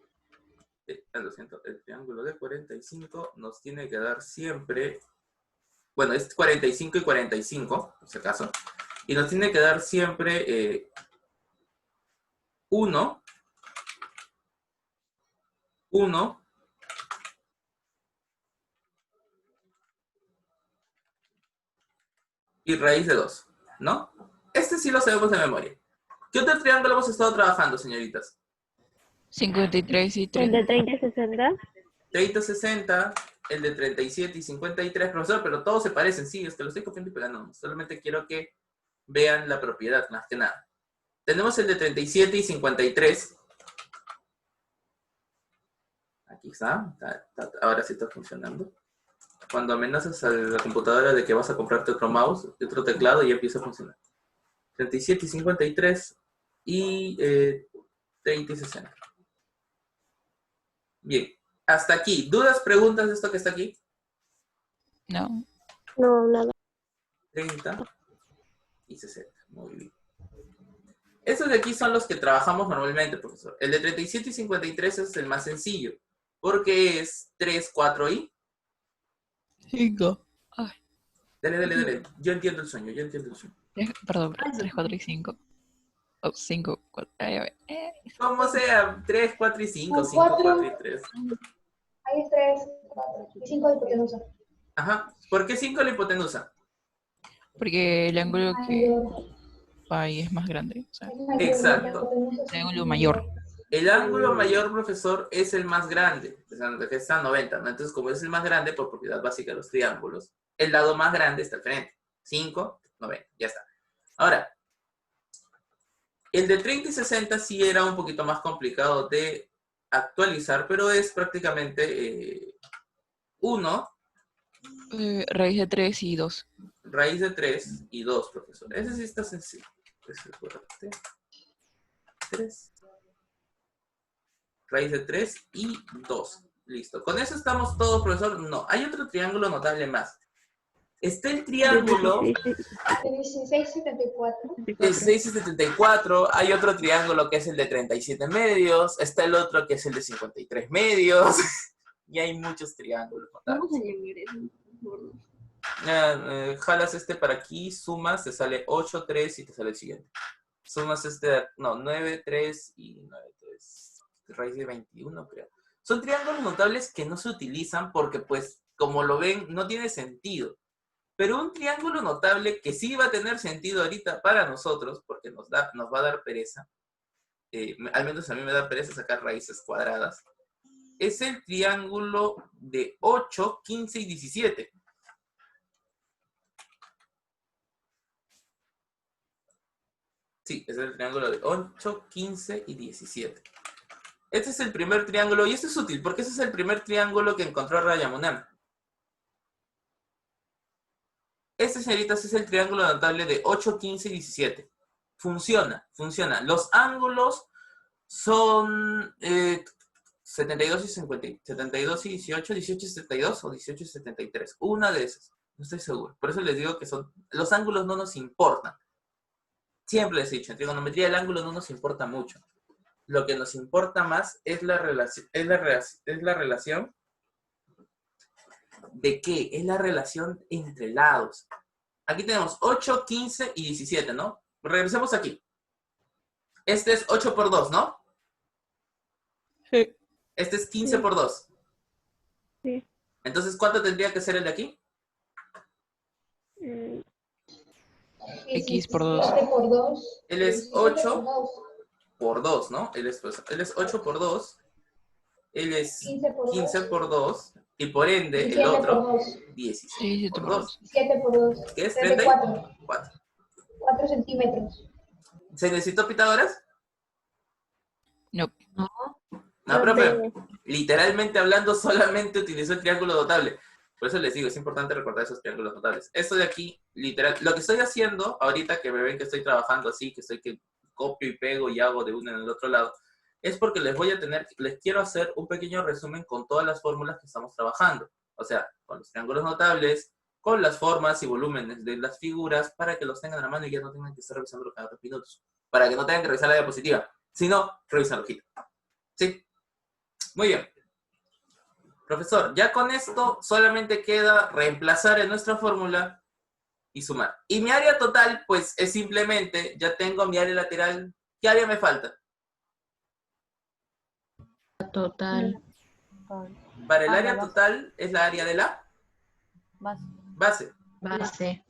Lo siento, el triángulo de 45 nos tiene que dar siempre... Bueno, es 45 y 45, por si acaso. Y nos tiene que dar siempre 1, 1, y raíz de 2, ¿no? Este sí lo sabemos de memoria. ¿Qué otro triángulo hemos estado trabajando, señoritas? 53 y El de 30. 30 y 60. 30, 60, el de 37 y 53, profesor, pero todos se parecen, sí, es que lo estoy copiando y pegando, solamente quiero que vean la propiedad, más que nada. Tenemos el de 37 y 53. Aquí está, ahora sí está funcionando. Cuando amenazas a la computadora de que vas a comprarte otro mouse, otro teclado, y empieza a funcionar. 37 y 53 y 30 y 60. Bien, hasta aquí. ¿Dudas, preguntas de esto que está aquí? No. No, nada. 30 y 60. Muy bien. Estos de aquí son los que trabajamos normalmente, profesor. El de 37 y 53 es el más sencillo, porque es 3, 4 y... 5. Ay, Dale. Yo entiendo el sueño, perdón, 3, 4 y 5. Oh, 5, 4. Como sea, 3, 4 y 5, No, 5, 4 4. y 3. Hay 3, 4 y 5 de hipotenusa. Ajá. ¿Por qué 5 la hipotenusa? Porque el ángulo que hay es más grande. O sea, Exacto. el ángulo mayor. El ángulo mayor, profesor, es el más grande. Que está a 90, ¿no? Entonces, como es el más grande, por propiedad básica de los triángulos, el lado más grande está al frente. 5, 90, ya está. Ahora, el de 30 y 60 sí era un poquito más complicado de actualizar, pero es prácticamente 1 Raíz de 3 y 2. raíz de 3 y 2, profesor. Ese sí está sencillo. 3. Raíz de 3 y 2. Listo. ¿Con eso estamos todos, profesor? No. Hay otro triángulo notable más. Está el triángulo De 16, 74. de 6 y 74. Hay otro triángulo que es el de 37 medios. Está el otro que es el de 53 medios. Y hay muchos triángulos notables. Jalas este para aquí, sumas, te sale 8, 3 y te sale el siguiente. Sumas este, no, 9, 3 y 9, 3. Raíz de 21, creo. Son triángulos notables que no se utilizan porque, pues, como lo ven, no tiene sentido. Pero un triángulo notable que sí va a tener sentido ahorita para nosotros, porque nos va a dar pereza, al menos a mí me da pereza sacar raíces cuadradas, es el triángulo de 8, 15 y 17. Sí, es el triángulo de 8, 15 y 17. Este es el primer triángulo, y esto es útil, porque ese es el primer triángulo que encontró Rayamunam. Este, señoritas, es el triángulo notable de 8, 15 y 17. Funciona. Los ángulos son 72 y 50, 72 y 18, 18 y 72 o 18 y 73. Una de esas. No estoy seguro. Por eso les digo que los ángulos no nos importan. Siempre les he dicho, en trigonometría el ángulo no nos importa mucho. Lo que nos importa más es la relación. ¿De qué? Es la relación entre lados. Aquí tenemos 8, 15 y 17, ¿no? Regresemos aquí. Este es 8 por 2, ¿no? Sí. Este es 15 por 2. Sí. Entonces, ¿cuánto tendría que ser el de aquí? X por 2. 7 por 2. Él es 8 por 2, ¿no? Él es 8 por 2. Él es 15 por 2. Y por ende, el otro, 17 por 2. 7 por 2. ¿Qué es? 34. 34. 4 centímetros. ¿Se necesitó Pitágoras? No. No, profe. Literalmente hablando, solamente utilizó el triángulo notable. Por eso les digo, es importante recordar esos triángulos notables. Esto de aquí, literal, lo que estoy haciendo ahorita, que me ven que estoy trabajando así, que copio y pego y hago de uno en el otro lado, es porque les quiero hacer un pequeño resumen con todas las fórmulas que estamos trabajando. O sea, con los triángulos notables, con las formas y volúmenes de las figuras, para que los tengan a la mano y ya no tengan que estar revisando cada 2 minutos. Para que no tengan que revisar la diapositiva, sino revisar la hojita. ¿Sí? Muy bien. Profesor, ya con esto solamente queda reemplazar en nuestra fórmula y sumar. Y mi área total, pues, es simplemente, ya tengo mi área lateral. ¿Qué área me falta? Total. Para el área total es la área de la base. Base.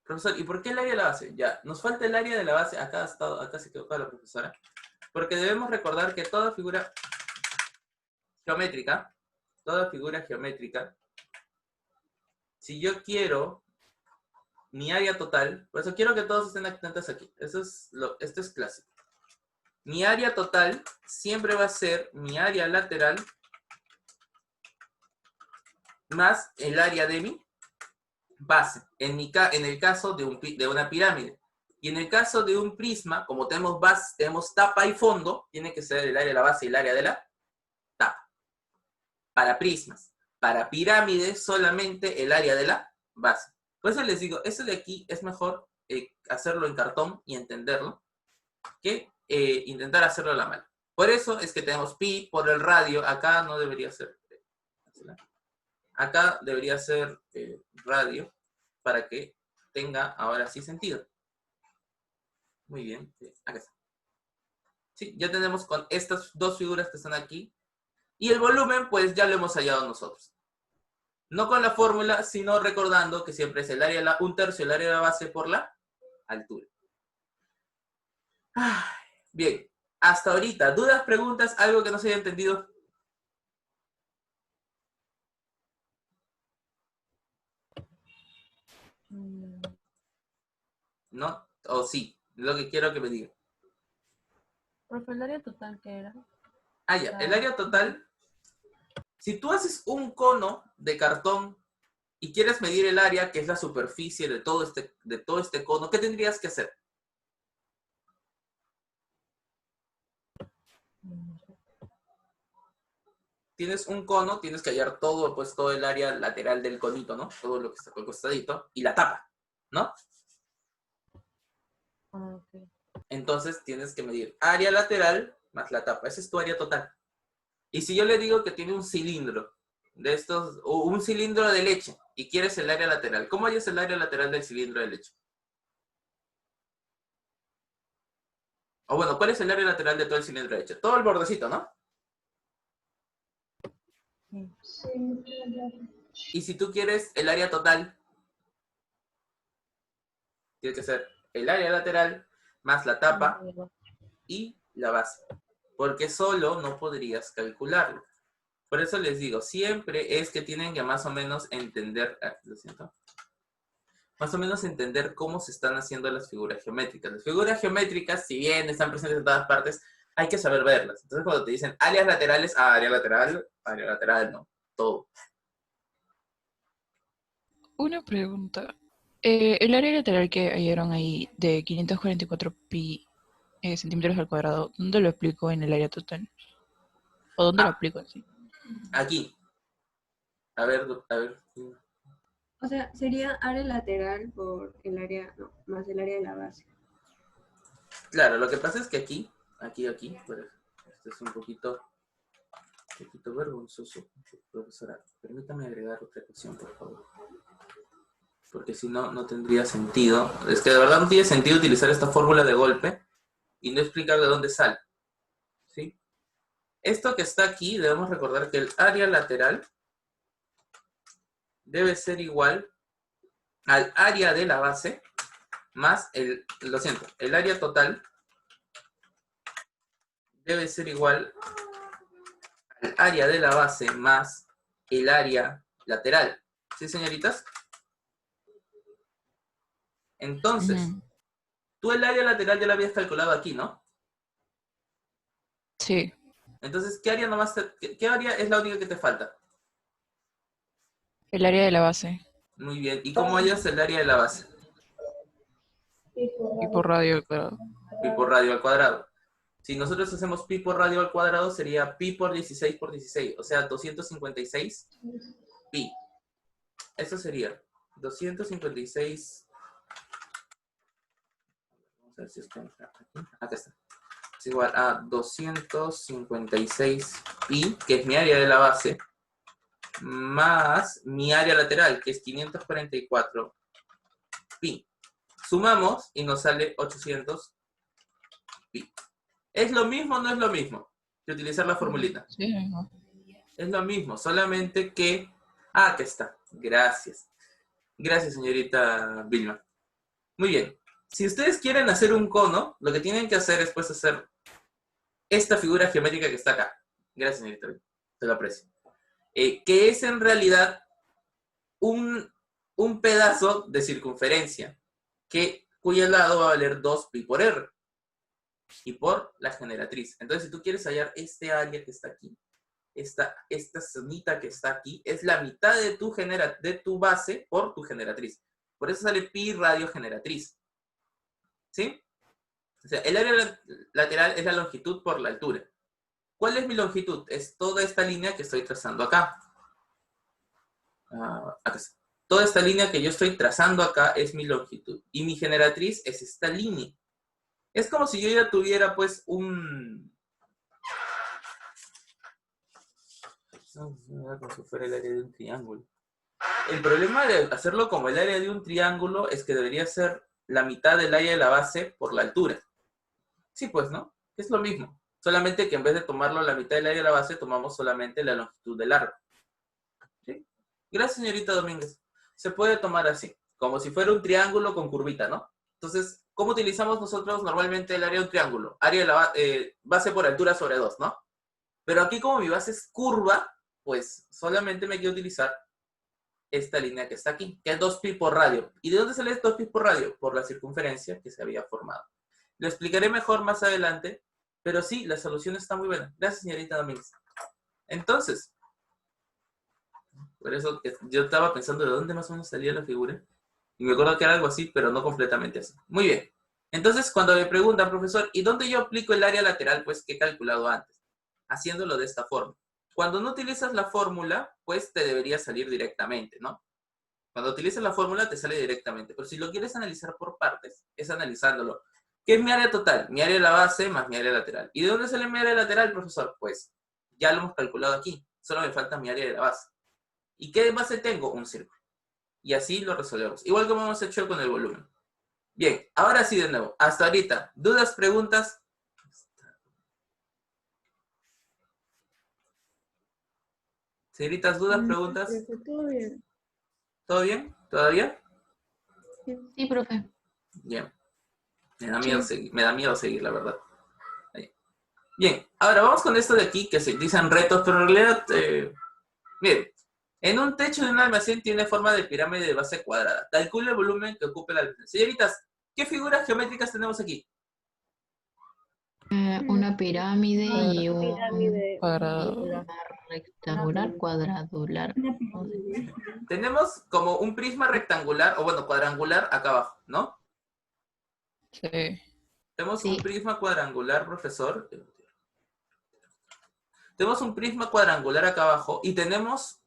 Profesor, ¿y por qué el área de la base? Ya, nos falta el área de la base. Acá se equivocó la profesora. Porque debemos recordar que toda figura geométrica toda figura geométrica, si yo quiero mi área total, por eso quiero que todos estén atentos aquí. Esto es clásico. Mi área total siempre va a ser mi área lateral más el área de mi base. En el caso de una pirámide. Y en el caso de un prisma, como tenemos base, tenemos tapa y fondo, tiene que ser el área de la base y el área de la tapa. Para prismas. Para pirámides, solamente el área de la base. Por eso les digo, eso de aquí es mejor hacerlo en cartón y entenderlo que intentar hacerlo a la mano. Por eso es que tenemos pi por el radio. Acá no debería ser. Acá debería ser radio para que tenga ahora sí sentido. Muy bien. Acá está. Sí, ya tenemos con estas dos figuras que están aquí. Y el volumen, pues ya lo hemos hallado nosotros. No con la fórmula, sino recordando que siempre es el área, un tercio el área de la base por la altura. Bien, hasta ahorita, ¿dudas, preguntas, algo que no se haya entendido? ¿No? ¿O sí? Lo que quiero que me digan. Profe, ¿el área total qué era? Ah, ya, el área total. Si tú haces un cono de cartón y quieres medir el área, que es la superficie de todo este cono, ¿qué tendrías que hacer? Tienes un cono, tienes que hallar todo, pues todo el área lateral del conito, ¿no? Todo lo que está al costadito, y la tapa, ¿no? Okay. Entonces tienes que medir área lateral más la tapa. Esa es tu área total. Y si yo le digo que tiene un cilindro de estos, o un cilindro de leche, y quieres el área lateral, ¿cómo hallas el área lateral del cilindro de leche? O bueno, ¿cuál es el área lateral de todo el cilindro de leche? Todo el bordecito, ¿no? Y si tú quieres el área total, tiene que ser el área lateral más la tapa y la base. Porque solo no podrías calcularlo. Por eso les digo, siempre es que tienen que más o menos entender, lo siento, más o menos entender cómo se están haciendo las figuras geométricas. Las figuras geométricas, si bien están presentes en todas partes, hay que saber verlas. Entonces cuando te dicen áreas laterales, área lateral, no, todo. Una pregunta. El área lateral que hallaron ahí de 544 pi centímetros al cuadrado, ¿dónde lo explico en el área total? ¿O dónde lo aplico así? Aquí. A ver. O sea, sería área lateral por el área, no, más el área de la base. Claro, lo que pasa es que aquí, pues, esto es un poquito vergonzoso. Profesora, permítame agregar otra cuestión, por favor. Porque si no, no tendría sentido. Es que de verdad no tiene sentido utilizar esta fórmula de golpe y no explicar de dónde sale. ¿Sí? Esto que está aquí, debemos recordar que el área lateral debe ser igual al área de la base más el área total debe ser igual al área de la base más el área lateral. ¿Sí, señoritas? Entonces, tú el área lateral ya la habías calculado aquí, ¿no? Sí. Entonces, ¿qué área qué área es la única que te falta? El área de la base. Muy bien. ¿Y cómo hallas el área de la base? Pi por radio al cuadrado. Pi por radio al cuadrado. Si nosotros hacemos pi por radio al cuadrado, sería pi por 16 por 16, o sea, 256 pi. Eso sería 256. Vamos a ver si está aquí. Acá está. Es igual a 256 pi, que es mi área de la base, más mi área lateral, que es 544 pi. Sumamos y nos sale 800 pi. ¿Es lo mismo o no es lo mismo que utilizar la formulita? Sí. Es lo mismo, solamente que... Ah, acá está. Gracias. Gracias, señorita Vilma. Muy bien. Si ustedes quieren hacer un cono, lo que tienen que hacer es pues hacer esta figura geométrica que está acá. Gracias, señorita Vilma. Se lo aprecio. que es en realidad un pedazo de circunferencia, cuyo lado va a valer 2pi por r, y por la generatriz. Entonces, si tú quieres hallar este área que está aquí, esta zonita que está aquí, es la mitad de tu base por tu generatriz. Por eso sale pi radio generatriz. ¿Sí? O sea, el área lateral es la longitud por la altura. ¿Cuál es mi longitud? Es toda esta línea que estoy trazando acá. Acá está. Toda esta línea que yo estoy trazando acá es mi longitud. Y mi generatriz es esta línea. Es como si yo ya tuviera, pues, como si fuera el área de un triángulo. El problema de hacerlo como el área de un triángulo es que debería ser la mitad del área de la base por la altura. Sí, pues, ¿no? Es lo mismo. Solamente que en vez de tomarlo la mitad del área de la base, tomamos solamente la longitud del arco. ¿Sí? Gracias, señorita Domínguez. Se puede tomar así, como si fuera un triángulo con curvita, ¿no? Entonces, ¿cómo utilizamos nosotros normalmente el área de un triángulo? Área de la base por altura sobre 2, ¿no? Pero aquí como mi base es curva, pues solamente me quiero utilizar esta línea que está aquí, que es 2pi por radio. ¿Y de dónde sale 2pi por radio? Por la circunferencia que se había formado. Lo explicaré mejor más adelante, pero sí, la solución está muy buena. Gracias, señorita Domínguez. Entonces, por eso yo estaba pensando de dónde más o menos salía la figura. Y me acuerdo que era algo así, pero no completamente así. Muy bien. Entonces, cuando me preguntan, profesor, ¿y dónde yo aplico el área lateral? Pues que he calculado antes, haciéndolo de esta forma. Cuando no utilizas la fórmula, pues te debería salir directamente, ¿no? Cuando utilizas la fórmula, te sale directamente. Pero si lo quieres analizar por partes, es analizándolo. ¿Qué es mi área total? Mi área de la base más mi área lateral. ¿Y de dónde sale mi área lateral, profesor? Pues ya lo hemos calculado aquí. Solo me falta mi área de la base. ¿Y qué base tengo? Un círculo. Y así lo resolvemos. Igual como hemos hecho con el volumen. Bien, ahora sí de nuevo. Hasta ahorita. ¿Dudas, preguntas? Señoritas, ¿dudas, preguntas? Todo bien. ¿Todo bien? ¿Todavía? Sí, profe. Bien. Me da miedo seguir, la verdad. Ahí. Bien, ahora vamos con esto de aquí, que se dicen retos, pero en realidad, miren, en un techo de un almacén tiene forma de pirámide de base cuadrada. Calcula el volumen que ocupa el almacén. Señoritas, ¿qué figuras geométricas tenemos aquí? Una pirámide y un Pirámide. Cuadrado. rectangular, cuadradular. Tenemos como un prisma rectangular, o bueno, cuadrangular acá abajo, ¿no? Sí. Tenemos Sí. un prisma cuadrangular, profesor. Tenemos un prisma cuadrangular acá abajo y tenemos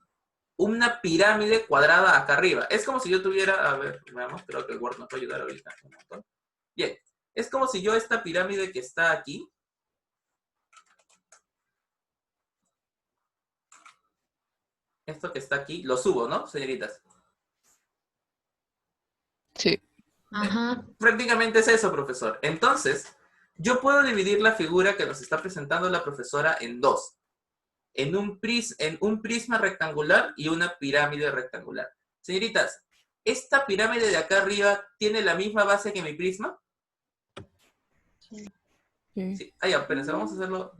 una pirámide cuadrada acá arriba. Es como si yo tuviera, a ver, veamos, creo que el Word nos puede ayudar ahorita un montón. Bien, es como si yo esta pirámide que está aquí, esto que está aquí, lo subo, ¿no, señoritas? Sí. Ajá. Prácticamente es eso, profesor. Entonces, yo puedo dividir la figura que nos está presentando la profesora en dos. En un prisma rectangular y una pirámide rectangular. Señoritas, ¿esta pirámide de acá arriba tiene la misma base que mi prisma? Sí. Sí. Ah, ya, espérense, vamos a hacerlo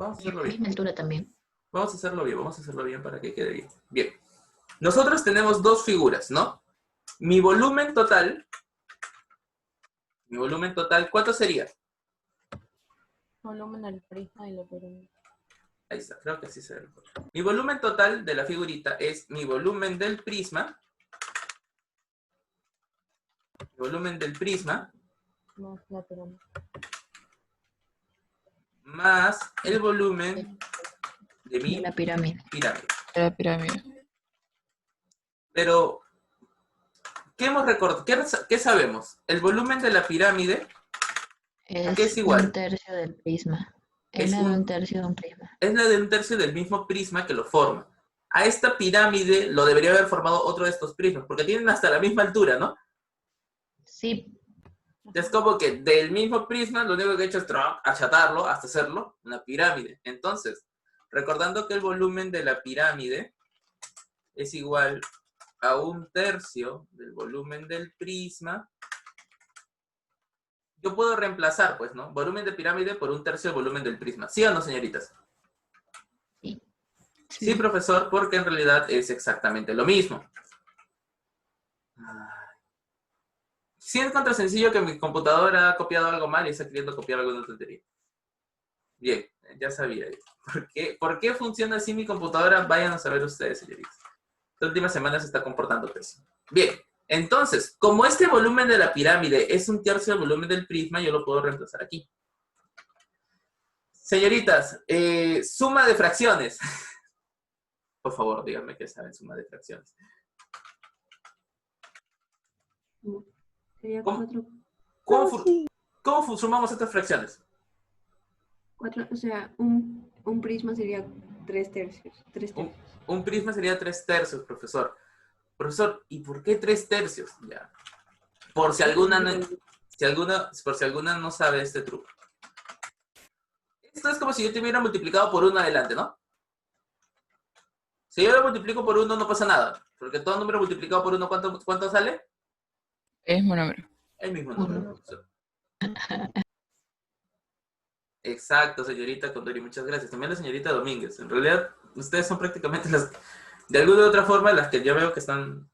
bien. Misma altura también. Vamos a hacerlo bien para que quede bien. Bien. Nosotros tenemos dos figuras, ¿no? Mi volumen total, ¿cuánto sería? Volumen del prisma y la pirámide. Ahí está, creo que así se ve. Mi volumen total de la figurita es mi volumen del prisma. Más la pirámide. Más el volumen de mi De la pirámide. pirámide. La pirámide. Pero, ¿qué hemos recordado? ¿Qué sabemos? El volumen de la pirámide ¿a qué es igual? Un tercio del prisma. Es Es la de un- un tercio de un prisma. es la de un tercio del mismo prisma que lo forma. A esta pirámide lo debería haber formado otro de estos prismas, porque tienen hasta la misma altura, ¿no? Sí. Es como que del mismo prisma lo único que he hecho es achatarlo hasta hacerlo una pirámide. Entonces, recordando que el volumen de la pirámide es igual a un tercio del volumen del prisma, yo puedo reemplazar, pues, ¿no? Volumen de pirámide por un tercio del volumen del prisma. ¿Sí o no, señoritas? Sí. Sí, profesor, porque en realidad es exactamente lo mismo. Sí, es contra sencillo que mi computadora ha copiado algo mal y está queriendo copiar alguna tontería. Bien, ya sabía. ¿Por qué funciona así mi computadora? Vayan a saber ustedes, señoritas. Esta última semana se está comportando pésimo. Bien, entonces, como este volumen de la pirámide es un tercio del volumen del prisma, yo lo puedo reemplazar aquí. Señoritas, suma de fracciones. Por favor, díganme qué saben suma de fracciones. Sería ¿Cómo? 4. ¿Cómo sumamos estas fracciones? O sea, un prisma sería 3 tercios. 3 tercios. Un prisma sería 3/3, profesor. Profesor, ¿y por qué 3/3? Ya. Por si alguna no sabe este truco. Esto es como si yo te hubiera multiplicado por 1 adelante, ¿no? Si yo lo multiplico por 1 no pasa nada. Porque todo número multiplicado por 1, ¿cuánto sale? Es mi número. El mismo número, profesor. Exacto, señorita Condori, muchas gracias. También la señorita Domínguez. En realidad, ustedes son prácticamente las, de alguna u otra forma, las que yo veo que están un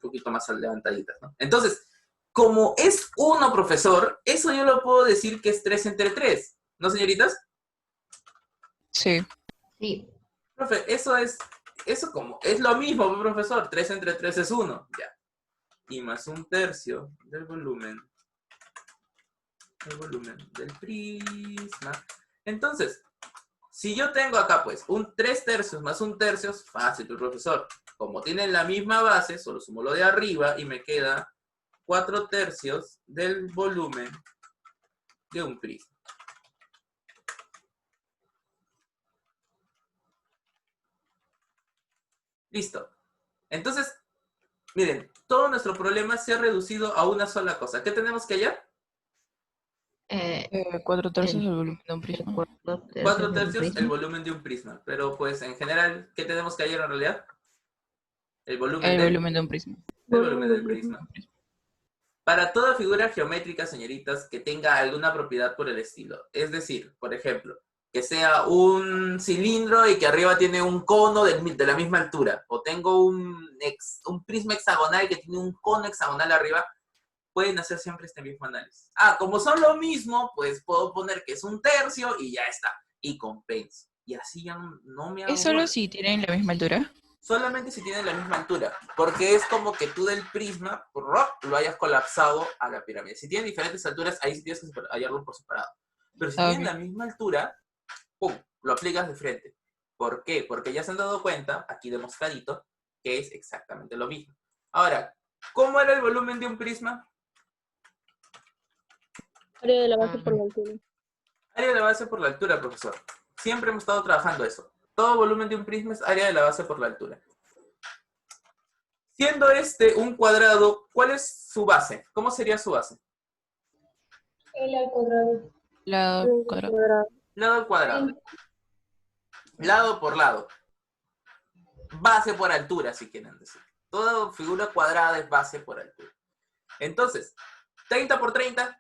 poquito más levantaditas, ¿no? Entonces, como es 1, profesor, eso yo lo puedo decir que es 3 entre 3. ¿No, señoritas? Sí. Sí. Profe, eso es lo mismo, profesor. 3 entre 3 es 1, ya. Y más 1/3 del volumen. El volumen del prisma. Entonces, si yo tengo acá, pues, un 3/3 más 1/3, fácil, profesor. Como tienen la misma base, solo sumo lo de arriba y me queda 4/3 del volumen de un prisma. Listo. Entonces, miren, todo nuestro problema se ha reducido a una sola cosa. ¿Qué tenemos que hallar? 4/3 del volumen de un prisma. 4/3 el volumen de un prisma. Pero, pues, en general, ¿qué tenemos que hallar en realidad? El volumen volumen de un prisma. El volumen del prisma. Para toda figura geométrica, señoritas, que tenga alguna propiedad por el estilo. Es decir, por ejemplo, que sea un cilindro y que arriba tiene un cono de la misma altura. O tengo un prisma hexagonal que tiene un cono hexagonal arriba. Pueden hacer siempre este mismo análisis. Como son lo mismo, pues puedo poner que es 1/3 y ya está. Y compenso. Y así ya no me hago ¿Es solo bolas. si tienen la misma altura? Solamente si tienen la misma altura, porque es como que tú del prisma lo hayas colapsado a la pirámide. Si tienen diferentes alturas, ahí sí tienes que hallarlo por separado. Pero si tienen la misma altura, ¡pum!, lo aplicas de frente. ¿Por qué? Porque ya se han dado cuenta, aquí demostradito, que es exactamente lo mismo. Ahora, ¿cómo era el volumen de un prisma? Área de la base por la altura. Área de la base por la altura, profesor. Siempre hemos estado trabajando eso. Todo volumen de un prisma es área de la base por la altura. Siendo este un cuadrado, ¿cuál es su base? ¿Cómo sería su base? L al cuadrado. Lado cuadrado. Lado al cuadrado. Lado por lado. Base por altura, si quieren decir. Toda figura cuadrada es base por altura. Entonces, 30 por 30.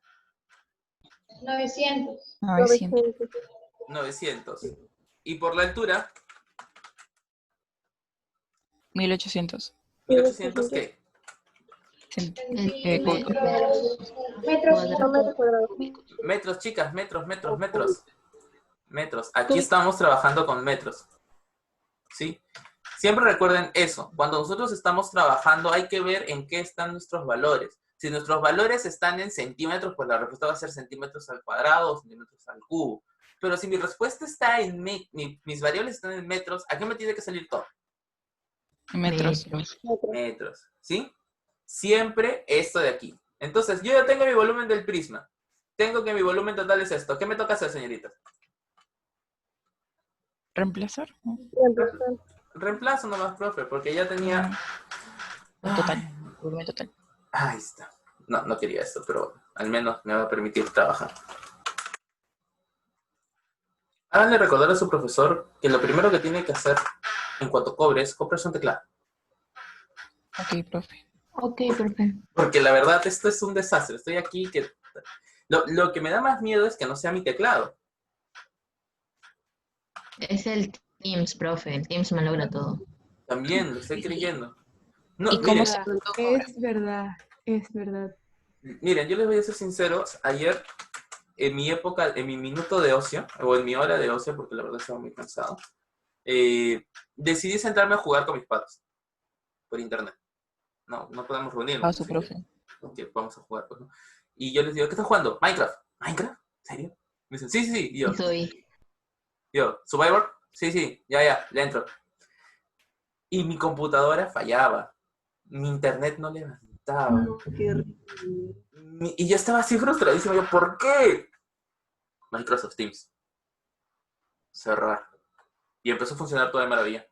900. 900. Y por la altura, 1800. 1800, ¿qué? Metros, chicas, metros. Metros. Aquí estamos trabajando con metros. ¿Sí? Siempre recuerden eso. Cuando nosotros estamos trabajando, hay que ver en qué están nuestros valores. Si nuestros valores están en centímetros, pues la respuesta va a ser centímetros al cuadrado o centímetros al cubo. Pero si mi respuesta está en mis variables están en metros, ¿a qué me tiene que salir todo? Metros. Metros, ¿sí? Siempre esto de aquí. Entonces, yo ya tengo mi volumen del prisma. Tengo que mi volumen total es esto. ¿Qué me toca hacer, señoritas? ¿Reemplazar? Reemplazo nomás, profe, porque ya tenía... Total. Volumen total. Ahí está. No quería esto, pero al menos me va a permitir trabajar. Háganle recordar a su profesor que lo primero que tiene que hacer en cuanto compres un teclado. Ok, profe. Ok, profe. Porque la verdad, esto es un desastre. Estoy aquí que... Lo que me da más miedo es que no sea mi teclado. Es el Teams, profe, el Teams me logra todo. También, lo estoy creyendo. No, ¿Y cómo miren, se Ah, juntó ahora? es verdad, es verdad. miren, yo les voy a ser sincero. Ayer, en mi época, en mi minuto de ocio, o en mi hora de ocio, porque la verdad estaba muy cansado, decidí sentarme a jugar con mis patas por internet. No podemos reunirnos. A su así que, profe. ok, vamos a jugar, pues, ¿no? Y yo les digo, ¿qué estás jugando? Minecraft. ¿Minecraft? ¿En serio? Me dicen, sí, sí, sí. Y Y soy, yo, ¿Survivor? Sí, sí, ya, le entro. Y mi computadora fallaba. Mi internet no levantaba. No, qué horrible. Y yo estaba así frustradísimo. Yo, ¿por qué? Microsoft Teams. Cerrar. Y empezó a funcionar todo de maravilla.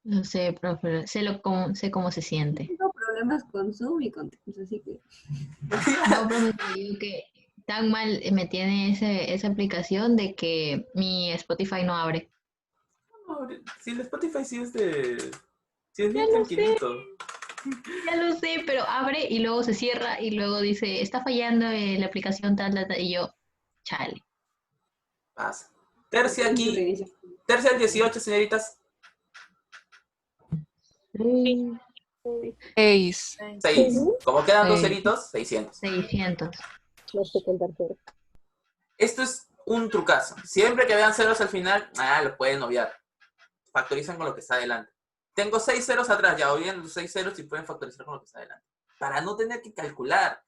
no sé, profe, sé cómo se siente. Tengo problemas con Zoom y con Teams, así que No, profe, te digo que tan mal me tiene esa aplicación de que mi Spotify no abre. No, si el Spotify sí es de... Sí es Ya bien lo sé, tranquilito. ya lo sé, pero abre y luego se cierra y luego dice, está fallando la aplicación tal, tal, tal, y yo, chale. Pasa. Tercia tienes que aquí. reiniciar. Tercia al 18, señoritas. Sí. 6. 6. Como quedan dos Seis. ceritos, 600. 600. No sé contar cero. Esto es un trucazo. Siempre que vean ceros al final, lo pueden obviar. Factorizan con lo que está adelante. Tengo 6 ceros atrás, ya obvian los 6 ceros y pueden factorizar con lo que está adelante. Para no tener que calcular.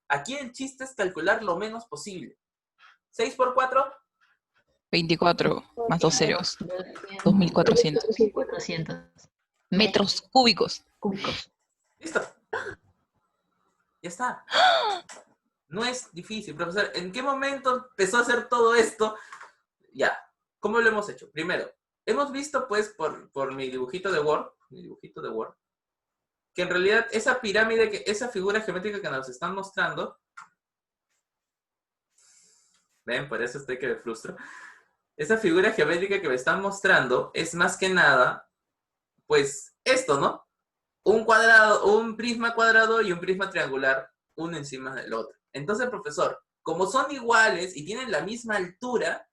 Aquí el chiste es calcular lo menos posible. 6 por 4, 24 más 2 ceros. 2400 400 metros cúbicos. cúbicos. listo. Ya está. No es difícil, profesor. ¿En qué momento empezó a hacer todo esto? Ya. ¿Cómo lo hemos hecho? Primero, hemos visto, pues, por mi dibujito de Word, que en realidad esa pirámide, esa figura geométrica que nos están mostrando, ven, por eso estoy que me frustro. Esa figura geométrica que me están mostrando es más que nada, pues, esto, ¿no? Un cuadrado, un prisma cuadrado y un prisma triangular, uno encima del otro. Entonces, profesor, como son iguales y tienen la misma altura,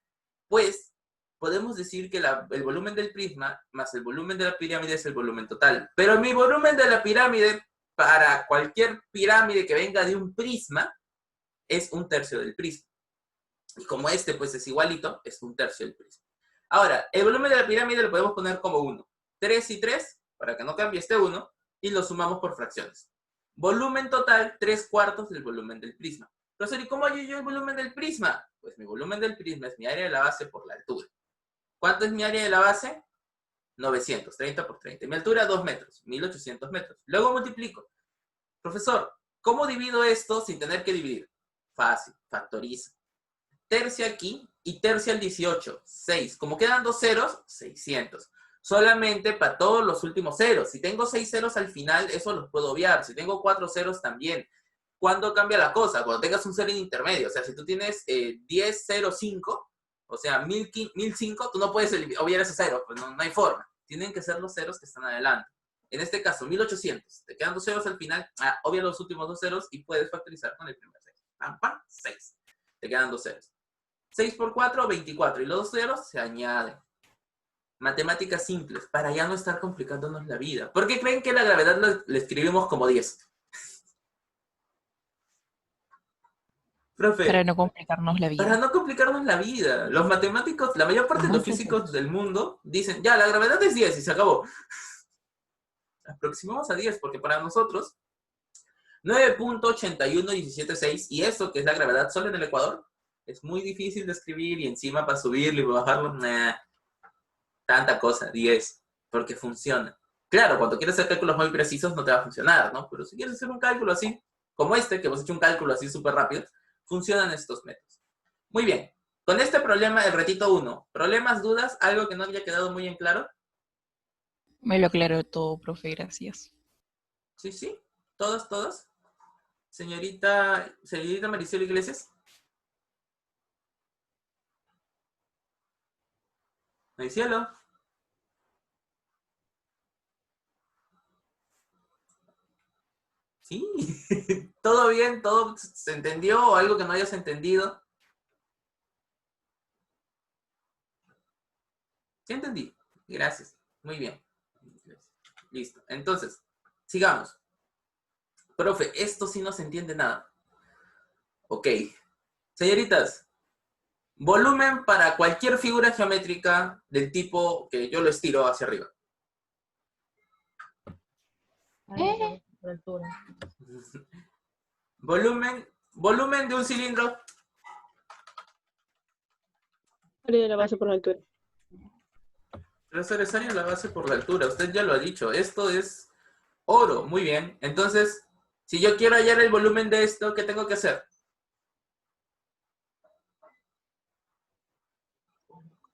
pues podemos decir que el volumen del prisma más el volumen de la pirámide es el volumen total. Pero mi volumen de la pirámide, para cualquier pirámide que venga de un prisma, es un tercio del prisma. Y como este, pues, es igualito, es un tercio del prisma. Ahora, el volumen de la pirámide lo podemos poner como 1. 3 y 3, para que no cambie este 1, y lo sumamos por fracciones. Volumen total, 3/4 del volumen del prisma. Profesor, ¿y cómo hallo yo el volumen del prisma? Pues mi volumen del prisma es mi área de la base por la altura. ¿Cuánto es mi área de la base? 900, 30 por 30. Mi altura, 2 metros, 1800 metros. Luego multiplico. Profesor, ¿cómo divido esto sin tener que dividir? Fácil, factorizo. Tercia aquí y tercia al 18, 6. Como quedan dos ceros, 600. Solamente para todos los últimos ceros. Si tengo 6 ceros al final, eso los puedo obviar. Si tengo 4 ceros también. ¿Cuándo cambia la cosa? Cuando tengas un cero en intermedio. O sea, si tú tienes 10,05, o sea, 1005, tú no puedes obviar esos ceros. Pues no hay forma. Tienen que ser los ceros que están adelante. En este caso, 1800. Te quedan dos ceros al final. Obvia los últimos dos ceros y puedes factorizar con el primer 6. Pam, pam, 6. Te quedan dos ceros. 6 por 4, 24. Y los dos ceros se añaden. Matemáticas simples, para ya no estar complicándonos la vida. ¿Por qué creen que la gravedad le escribimos como 10? Profe, Para no complicarnos la para vida. no complicarnos la vida. Los matemáticos, la mayor parte de los físicos del mundo dicen, ya, la gravedad es 10 y se acabó. Aproximamos a 10 porque para nosotros 9.81176, y eso que es la gravedad solo en el Ecuador, es muy difícil de escribir y encima para subirlo y bajarlo, tanta cosa, 10, porque funciona. Claro, cuando quieres hacer cálculos muy precisos no te va a funcionar, ¿no? Pero si quieres hacer un cálculo así, como este, que hemos hecho un cálculo así súper rápido, funcionan estos métodos. Muy bien, con este problema, el retito 1, ¿problemas, dudas, algo que no haya quedado muy en claro? Me lo aclaró todo, profe, gracias. Sí, sí, todos. Señorita Maricel Iglesias. Maricielo. Sí, todo bien, todo se entendió o algo que no hayas entendido. Sí entendí. Gracias. Muy bien. Listo. Entonces, sigamos. Profe, esto sí no se entiende nada. Ok. Señoritas, volumen para cualquier figura geométrica del tipo que yo lo estiro hacia arriba. Por altura. Volumen de un cilindro. Área de la base por la altura. Profesor, es área de la base por la altura. Usted ya lo ha dicho. Esto es oro. Muy bien. Entonces, si yo quiero hallar el volumen de esto, ¿qué tengo que hacer?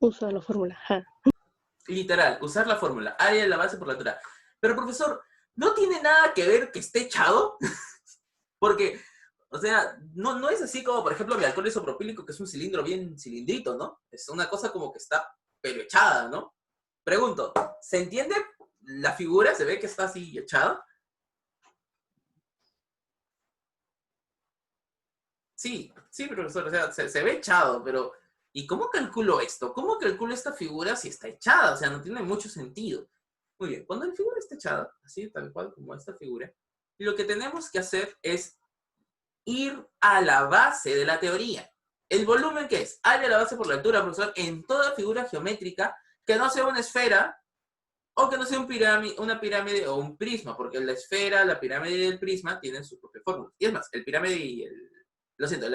Usa la fórmula. Ja. Literal, usar la fórmula. Área de la base por la altura. Pero, profesor, ¿no tiene nada que ver que esté echado? Porque, o sea, no es así como, por ejemplo, mi alcohol isopropílico, que es un cilindro bien cilindrito, ¿no? Es una cosa como que está pero echada, ¿no? Pregunto, ¿se entiende la figura? ¿Se ve que está así echada? Sí, profesor, o sea, se ve echado, pero ¿y cómo calculo esto? ¿Cómo calculo esta figura si está echada? O sea, no tiene mucho sentido. Muy bien, cuando la figura está echada, así tal cual como esta figura, lo que tenemos que hacer es ir a la base de la teoría. ¿El volumen qué es? Área de la base por la altura, profesor, en toda figura geométrica que no sea una esfera o que no sea una pirámide o un prisma, porque la esfera, la pirámide y el prisma tienen su propia fórmula. Y es más, la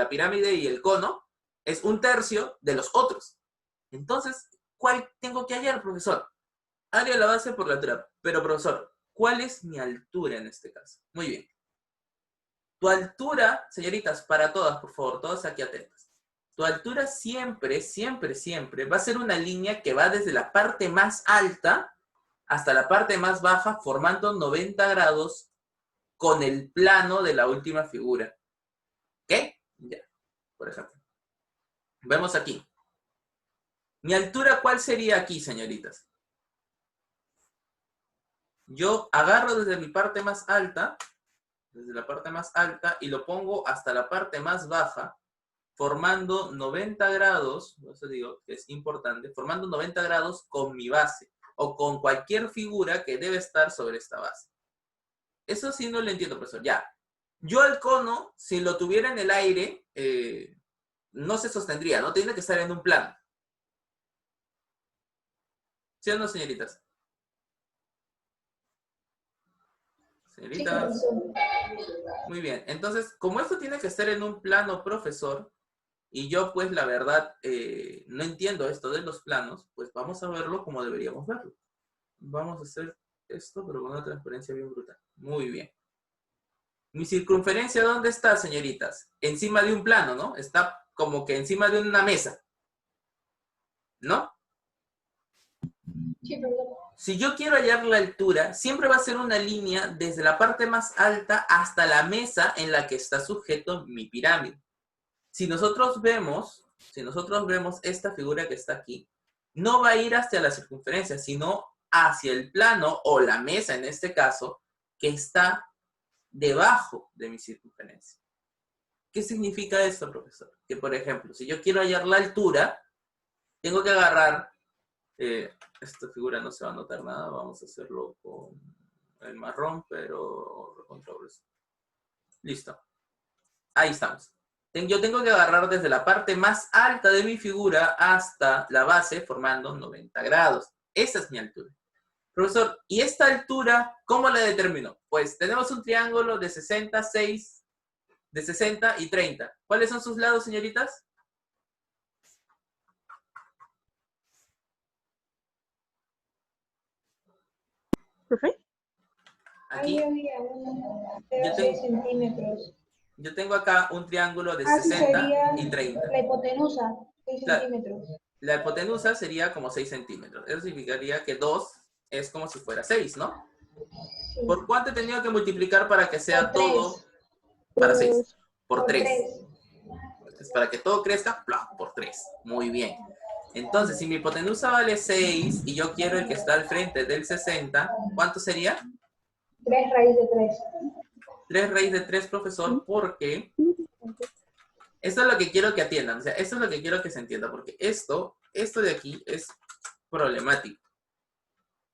pirámide y el cono es 1/3 de los otros. Entonces, ¿cuál tengo que hallar, profesor? Área de la base por la altura. Pero, profesor, ¿cuál es mi altura en este caso? Muy bien. Tu altura, señoritas, para todas, por favor, todas aquí atentas. Tu altura siempre, siempre, siempre va a ser una línea que va desde la parte más alta hasta la parte más baja, formando 90 grados con el plano de la última figura. ¿Ok? Ya, por ejemplo. Vemos aquí. ¿Mi altura cuál sería aquí, señoritas? Yo agarro desde mi parte más alta, desde la parte más alta, y lo pongo hasta la parte más baja, formando 90 grados, por eso digo que es importante, formando 90 grados con mi base, o con cualquier figura que debe estar sobre esta base. Eso sí no lo entiendo, profesor. Ya. Yo al cono, si lo tuviera en el aire, no se sostendría, ¿no? Tiene que estar en un plano. ¿Sí o no, señoritas? Señoritas. Sí, Muy bien. Entonces, como esto tiene que estar en un plano, profesor, y yo, pues, la verdad, no entiendo esto de los planos, pues vamos a verlo como deberíamos verlo. Vamos a hacer esto, pero con una transparencia bien brutal. Muy bien. ¿Mi circunferencia dónde está, señoritas? Encima de un plano, ¿no? Está como que encima de una mesa. ¿No? sí, perdón. Si yo quiero hallar la altura, siempre va a ser una línea desde la parte más alta hasta la mesa en la que está sujeto mi pirámide. Si nosotros vemos esta figura que está aquí, no va a ir hacia la circunferencia, sino hacia el plano o la mesa en este caso, que está debajo de mi circunferencia. ¿Qué significa esto, profesor? Que, por ejemplo, si yo quiero hallar la altura, tengo que agarrar, esta figura no se va a notar nada, vamos a hacerlo con el marrón, pero listo. Ahí estamos. Yo tengo que agarrar desde la parte más alta de mi figura hasta la base, formando 90 grados. Esa es mi altura. Profesor, ¿y esta altura cómo la determino? Pues tenemos un triángulo de 60 y 30. ¿Cuáles son sus lados, señoritas? ¿Profe? Aquí. Ahí había uno de Yo 6 centímetros. Yo tengo acá un triángulo de Así 60 sería y 30. la hipotenusa, 6 La- centímetros. La hipotenusa sería como 6 centímetros. Eso significaría que 2 es como si fuera 6, ¿no? Sí. ¿Por cuánto he tenido que multiplicar para que sea Por tres. todo para 6? Por Por 3. 3. Entonces, para que todo crezca, ¡plá! Por 3. Muy bien. Entonces, si mi hipotenusa vale 6 y yo quiero el que está al frente del 60, ¿cuánto sería? 3 raíz de 3. 3 raíz de 3, profesor, porque esto es lo que quiero que atiendan. O sea, esto es lo que quiero que se entienda, porque esto de aquí es problemático.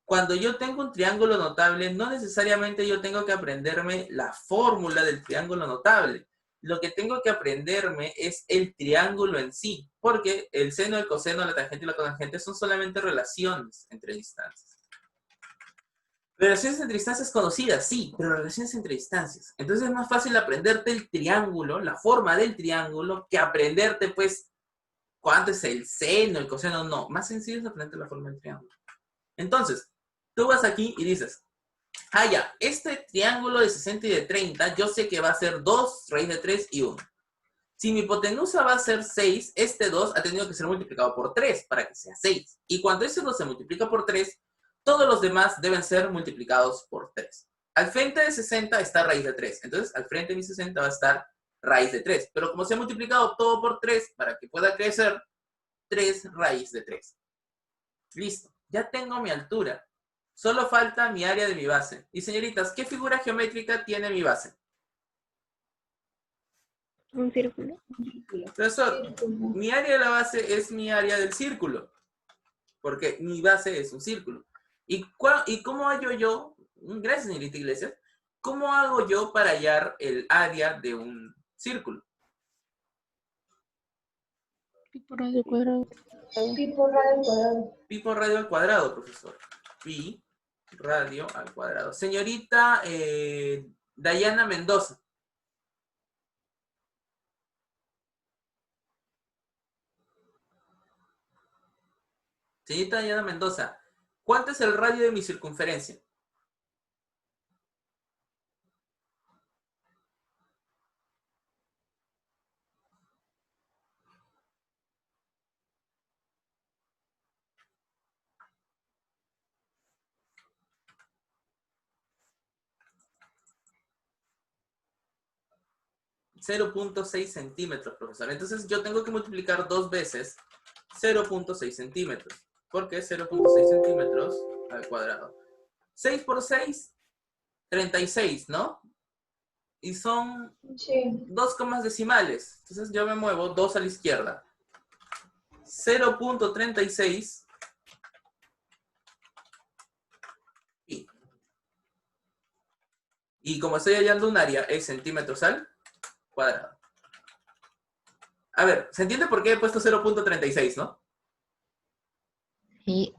Cuando yo tengo un triángulo notable, no necesariamente yo tengo que aprenderme la fórmula del triángulo notable. Lo que tengo que aprenderme es el triángulo en sí, porque el seno, el coseno, la tangente y la cotangente son solamente relaciones entre distancias. Relaciones entre distancias conocidas, sí, pero relaciones entre distancias. Entonces es más fácil aprenderte el triángulo, la forma del triángulo, que aprenderte, pues, cuánto es el seno, el coseno, no. Más sencillo es aprenderte la forma del triángulo. Entonces, tú vas aquí y dices, ya, este triángulo de 60 y de 30, yo sé que va a ser 2 raíz de 3 y 1. Si mi hipotenusa va a ser 6, este 2 ha tenido que ser multiplicado por 3 para que sea 6. Y cuando ese 2 se multiplica por 3, todos los demás deben ser multiplicados por 3. Al frente de 60 está raíz de 3. Entonces, al frente de mi 60 va a estar raíz de 3. Pero como se ha multiplicado todo por 3, para que pueda crecer, 3 raíz de 3. Listo. Ya tengo mi altura. Solo falta mi área de mi base. Y señoritas, ¿qué figura geométrica tiene mi base? Un círculo. Profesor, mi área de la base es mi área del círculo. Porque mi base es un círculo. ¿Y cómo hallo yo? Gracias, señorita Iglesias. ¿Cómo hago yo para hallar el área de un círculo? Pi por radio cuadrado. Pi por radio al cuadrado. Pi por radio al cuadrado, profesor. Pi radio al cuadrado. Señorita Dayana Mendoza. Señorita Dayana Mendoza, ¿cuánto es el radio de mi circunferencia? .6 centímetros, profesor. Entonces yo tengo que multiplicar 2 veces 0.6 centímetros. Porque 0.6 centímetros al cuadrado. 6 por 6, 36, ¿no? Y son Sí. 2 comas decimales. Entonces yo me muevo 2 a la izquierda. 0.36 pi. Y como estoy hallando un área, es centímetros al cuadrado. A ver, ¿se entiende por qué he puesto 0.36, no? Sí.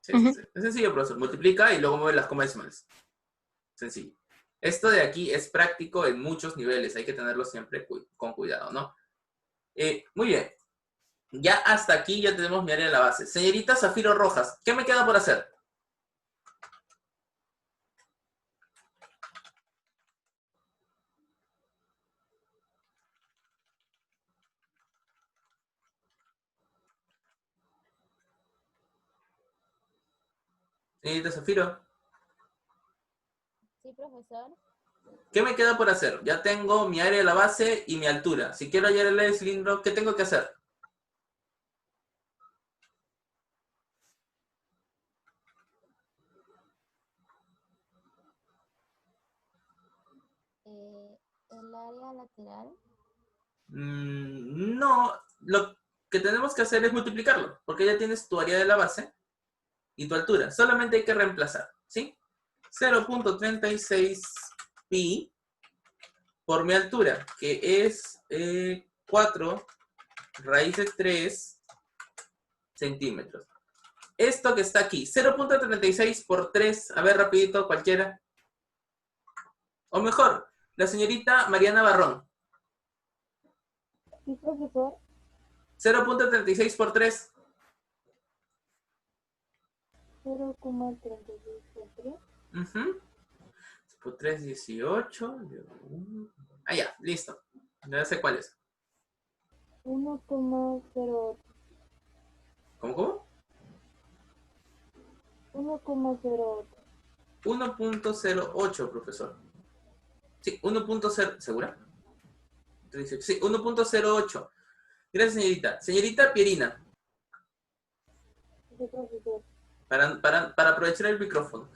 Sí, sí, sí. Es sencillo, profesor. Multiplica y luego mueve las comas decimales. Sencillo. Esto de aquí es práctico en muchos niveles. Hay que tenerlo siempre con cuidado, ¿no? Muy bien. Ya hasta aquí ya tenemos mi área de la base. Señorita Zafiro Rojas, ¿qué me queda por hacer? Señorita Zafiro, Sí, profesor. ¿qué me queda por hacer? Ya tengo mi área de la base y mi altura. Si quiero hallar el área del cilindro, ¿qué tengo que hacer? El área lateral. No, lo que tenemos que hacer es multiplicarlo, porque ya tienes tu área de la base y tu altura. Solamente hay que reemplazar, ¿sí? 0.36 pi por mi altura, que es 4 raíz de 3 centímetros. Esto que está aquí, 0.36 por 3, a ver rapidito, cualquiera. O mejor, la señorita Mariana Barrón. Sí, profesor. 0.36 por 3. 0,36 por 3. Por 3, 18. Ah, ya, listo. Ya sé cuál es. 1,08. ¿Cómo? 1,08. 1.08, profesor. Sí, 1.0. ¿Segura? 18. Sí, 1.08. Gracias, señorita. Señorita Pierina, Sí, profesor. para aprovechar el micrófono.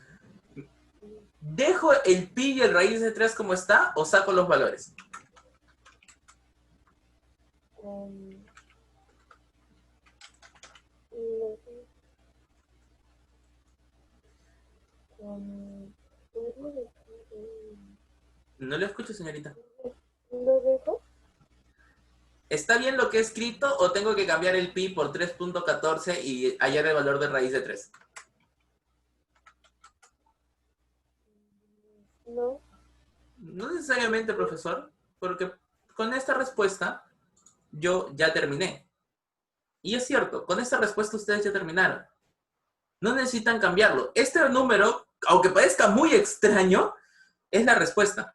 ¿Dejo el pi y el raíz de 3 como está o saco los valores? Lo No lo escucho, señorita. ¿Lo dejo? ¿Está bien lo que he escrito o tengo que cambiar el pi por 3.14 y hallar el valor de raíz de 3? No. No necesariamente, profesor, porque con esta respuesta yo ya terminé. Y es cierto, con esta respuesta ustedes ya terminaron. No necesitan cambiarlo. Este número, aunque parezca muy extraño, es la respuesta.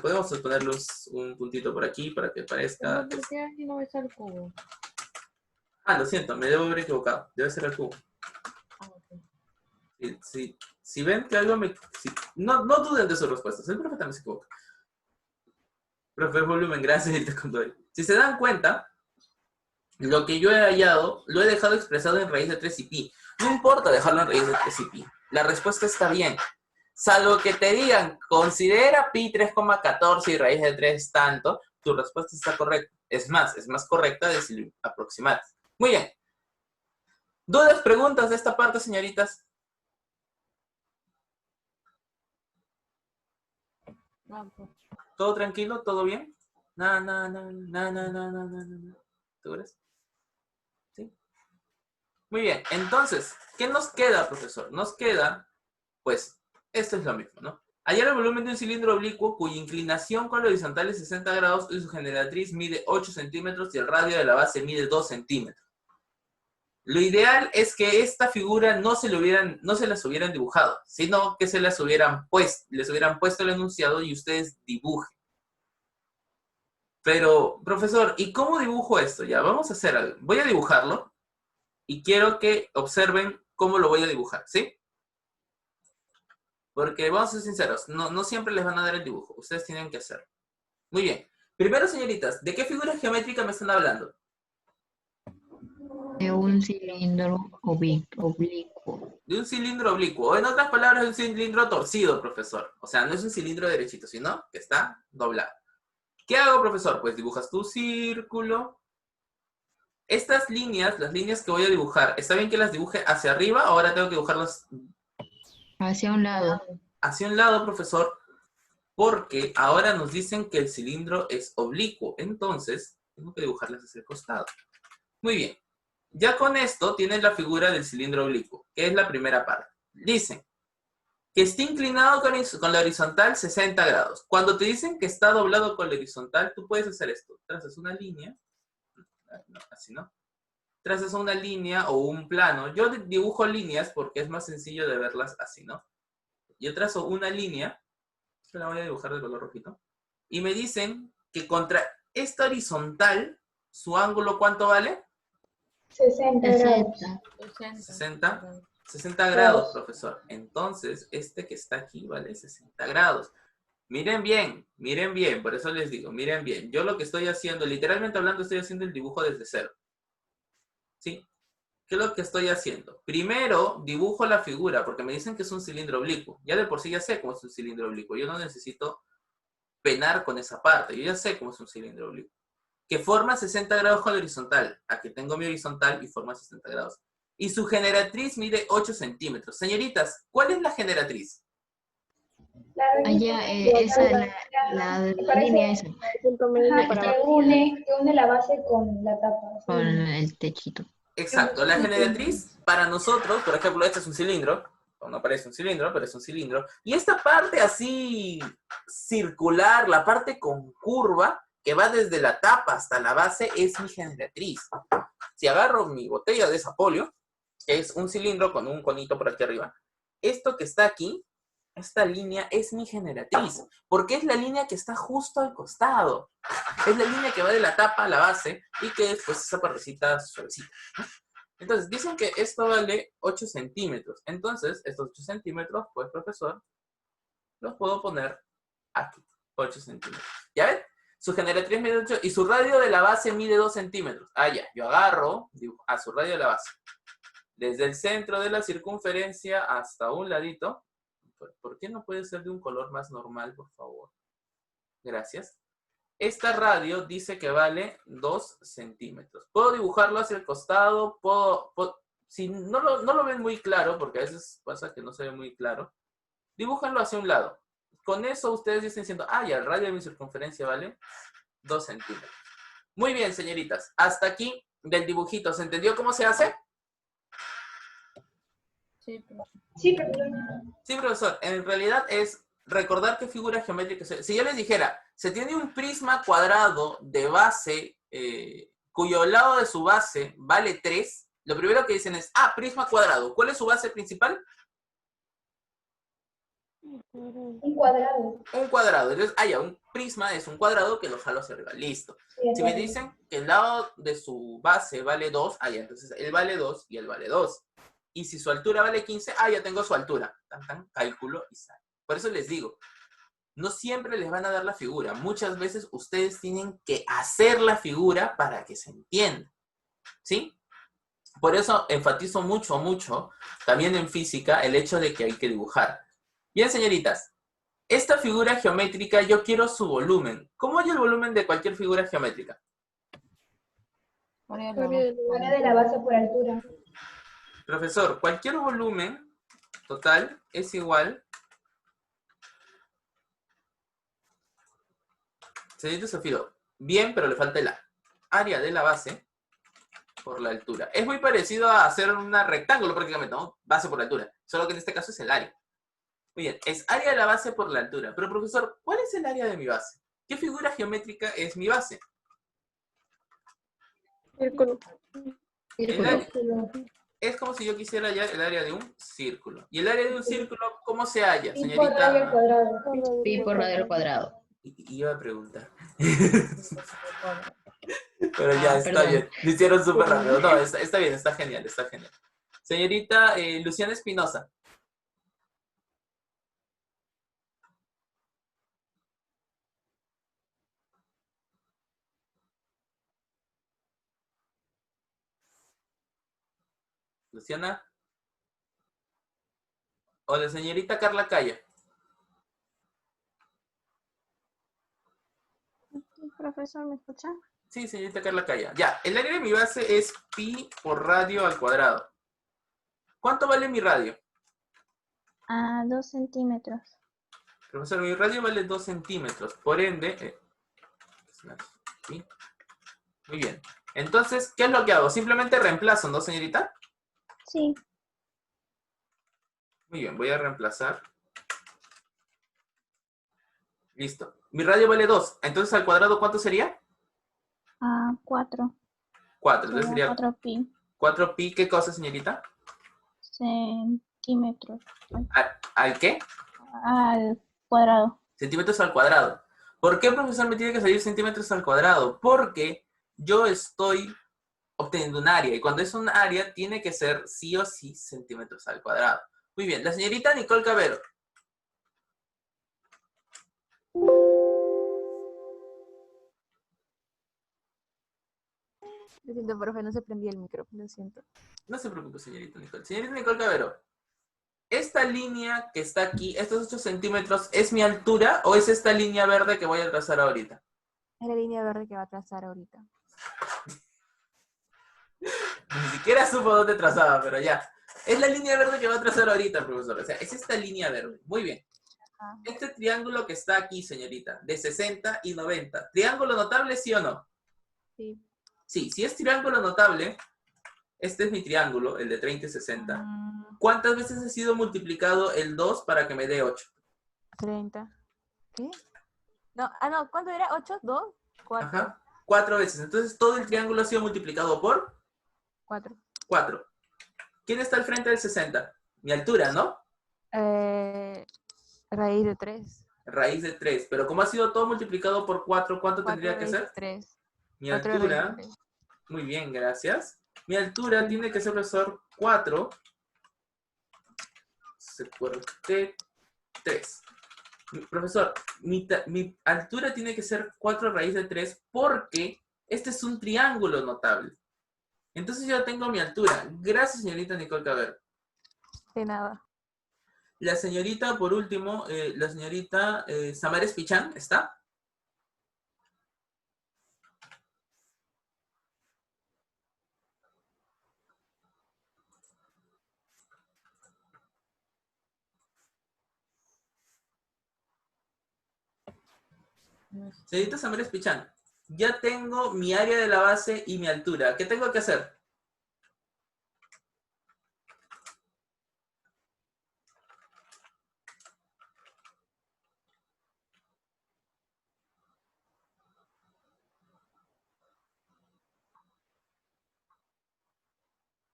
Podemos ponerle un puntito por aquí para que parezca... ¿Por qué aquí no ves el cubo? Ah, lo siento, me debo haber equivocado. Debe ser el cubo. Ah, ok. Si ven que algo me... no duden de sus respuestas. El profe también se equivoca. Profe, volumen, gracias. Y te conto ahí. Si se dan cuenta, lo que yo he hallado, lo he dejado expresado en raíz de 3 y pi. No importa dejarlo en raíz de 3 y pi. La respuesta está bien. Salvo que te digan, considera pi 3,14 y raíz de 3 tanto, tu respuesta está correcta. Es más correcta de si lo aproximas. Muy bien. ¿Dudas, preguntas de esta parte, señoritas? No, pues. ¿Todo tranquilo? ¿Todo bien? No. ¿Seguras? ¿Sí? Muy bien. Entonces, ¿qué nos queda, profesor? Nos queda, pues, esto es lo mismo, ¿no? Hallar el volumen de un cilindro oblicuo cuya inclinación con la horizontal es 60 grados y su generatriz mide 8 centímetros y el radio de la base mide 2 centímetros. Lo ideal es que esta figura no se las hubieran dibujado, sino que les hubieran puesto el enunciado y ustedes dibujen. Pero, profesor, ¿y cómo dibujo esto? Ya, vamos a hacer algo. Voy a dibujarlo y quiero que observen cómo lo voy a dibujar, ¿sí? Porque vamos a ser sinceros, no siempre les van a dar el dibujo. Ustedes tienen que hacerlo. Muy bien. Primero, señoritas, ¿de qué figura geométrica me están hablando? De un cilindro oblicuo. De un cilindro oblicuo. O en otras palabras, de un cilindro torcido, profesor. O sea, no es un cilindro derechito, sino que está doblado. ¿Qué hago, profesor? Pues dibujas tu círculo. Estas líneas, las líneas que voy a dibujar, ¿está bien que las dibuje hacia arriba o ahora tengo que dibujarlas Hacia un lado. hacia un lado, profesor? Porque ahora nos dicen que el cilindro es oblicuo. Entonces, tengo que dibujarlas hacia el costado. Muy bien. Ya con esto tienen la figura del cilindro oblicuo, que es la primera parte. Dicen que está inclinado con la horizontal 60 grados. Cuando te dicen que está doblado con la horizontal, tú puedes hacer esto. Trazas una línea. No, así no. Trazas una línea o un plano. Yo dibujo líneas porque es más sencillo de verlas así, ¿no? Yo trazo una línea. Que la voy a dibujar de color rojito. Y me dicen que contra esta horizontal, su ángulo, ¿cuánto vale? 60 grados. 60 grados, profesor. Entonces, este que está aquí vale 60 grados. Miren bien, por eso les digo, miren bien. Yo lo que estoy haciendo, literalmente hablando, estoy haciendo el dibujo desde cero. ¿Sí? ¿Qué es lo que estoy haciendo? Primero, dibujo la figura, porque me dicen que es un cilindro oblicuo. Ya de por sí ya sé cómo es un cilindro oblicuo. Yo no necesito penar con esa parte. Yo ya sé cómo es un cilindro oblicuo. Que forma 60 grados con la horizontal. Aquí tengo mi horizontal y forma 60 grados. Y su generatriz mide 8 centímetros. Señoritas, ¿cuál es la generatriz? Allá, esa, la línea esa, Punto medio Ajá, para que abajo. une la base con la tapa. con el techito. Exacto, la generatriz para nosotros, por ejemplo, este es un cilindro, no parece un cilindro, pero es un cilindro, y esta parte así circular, la parte con curva, que va desde la tapa hasta la base, es mi generatriz. Si agarro mi botella de Sapolio, que es un cilindro con un conito por aquí arriba, esto que está aquí, esta línea es mi generatriz, porque es la línea que está justo al costado. Es la línea que va de la tapa a la base y que es pues esa partecita suavecita, ¿no? Entonces, dicen que esto vale 8 centímetros. Entonces, estos 8 centímetros, pues, profesor, los puedo poner aquí, 8 centímetros. ¿Ya ven? Su generatriz mide 8 y su radio de la base mide 2 centímetros. Ah, ya, yo agarro a su radio de la base. Desde el centro de la circunferencia hasta un ladito. ¿Por qué no puede ser de un color más normal, por favor? Gracias. Esta radio dice que vale 2 centímetros. Puedo dibujarlo hacia el costado, si no lo ven muy claro, porque a veces pasa que no se ve muy claro, dibújenlo hacia un lado. con eso ustedes dicen diciendo, ah, ya, el radio de mi circunferencia vale 2 centímetros. Muy bien, señoritas. Hasta aquí del dibujito. ¿Se entendió cómo se hace? Sí, profe. Sí, profesor. Sí, profesor. En realidad es recordar qué figura geométrica es. Si yo les dijera, se tiene un prisma cuadrado de base, cuyo lado de su base vale 3, lo primero que dicen es, ah, prisma cuadrado. ¿Cuál es su base principal? Un cuadrado. Un cuadrado. Entonces, ya, un prisma es un cuadrado que lo jalo hacia arriba. Listo. Sí, Si me está bien. dicen que el lado de su base vale 2, ya, entonces él vale 2 y él vale 2. Y si su altura vale 15, ya tengo su altura. Cálculo y sale. Por eso les digo, no siempre les van a dar la figura. Muchas veces ustedes tienen que hacer la figura para que se entienda. ¿Sí? Por eso enfatizo mucho, mucho, también en física, el hecho de que hay que dibujar. Bien, señoritas. Esta figura geométrica, yo quiero su volumen. ¿Cómo hay el volumen de cualquier figura geométrica? Área de la Área base. de la Área de la base por altura. Profesor, cualquier volumen total es igual. Señorita Sofía, bien, pero le falta el A. Área de la base por la altura. Es muy parecido a hacer un rectángulo prácticamente, ¿no? Base por la altura. Solo que en este caso es el área. Muy bien, es área de la base por la altura. Pero, profesor, ¿cuál es el área de mi base? ¿Qué figura geométrica es mi base? Círculo. El Círculo. área- es como si yo quisiera hallar el área de un círculo. ¿Y el área de un círculo cómo se halla, Y por radio al señorita? cuadrado. Pi por radio al cuadrado. Y iba a preguntar. Pero ya, está Perdón. bien. Lo hicieron súper rápido. No, está bien, está genial, está genial. Señorita Luciana Espinosa. Luciana. O la señorita Carla Calla. Profesor, ¿me escucha? Sí, señorita Carla Calla. Ya, el área de mi base es pi por radio al cuadrado. ¿Cuánto vale mi radio? 2 centímetros. Profesor, mi radio vale 2 centímetros. Por ende, ¿sí? Muy bien. Entonces, ¿qué es lo que hago? Simplemente reemplazo, ¿no, señorita? Sí, Muy bien, voy a reemplazar. Listo. Mi radio vale 2. Entonces, al cuadrado, ¿cuánto sería? 4. 4. Entonces sería 4 pi 4 pi. ¿Qué cosa, señorita? centímetros ¿Al qué? al cuadrado. Centímetros al cuadrado. ¿Por qué, profesor, me tiene que salir centímetros al cuadrado? Porque yo estoy obteniendo un área. Y cuando es un área, tiene que ser sí o sí centímetros al cuadrado. Muy bien. La señorita Nicole Cabero. Lo siento, profe, no se prendía el micrófono, lo siento. No se preocupe, señorita Nicole. Señorita Nicole Cabero. ¿Esta línea que está aquí, estos 8 centímetros, es mi altura o es esta línea verde que voy a trazar ahorita? Es la línea verde que va a trazar ahorita. Ni siquiera supo dónde trazaba, pero ya. Es la línea verde que va a trazar ahorita, profesor. O sea, es esta línea verde. Muy bien. Ajá. Este triángulo que está aquí, señorita, de 60 y 90. ¿Triángulo notable, sí o no? Sí. Sí, si es triángulo notable, este es mi triángulo, el de 30 y 60. ¿Cuántas veces ha sido multiplicado el 2 para que me dé 8? 30. ¿Qué? No, no, ¿cuánto era? ¿8? ¿2? 4. Ajá. 4 veces. Entonces todo el triángulo ha sido multiplicado por 4. 4. ¿Quién está al frente del 60? Mi altura, ¿no? Raíz de 3. Raíz de 3. Pero como ha sido todo multiplicado por 4, ¿cuánto tendría que ser? 3. Mi 4 altura, raíz de 3. muy bien, gracias. Mi altura tiene que ser, profesor, 4 por 3. Profesor, mi altura tiene que ser 4 raíz de 3 porque este es un triángulo notable. Entonces yo tengo mi altura. Gracias, señorita Nicole Cabero. De nada. La señorita, por último, la señorita Samares Pichán, ¿está? Señorita Samara Espichán, ya tengo mi área de la base y mi altura. ¿Qué tengo que hacer?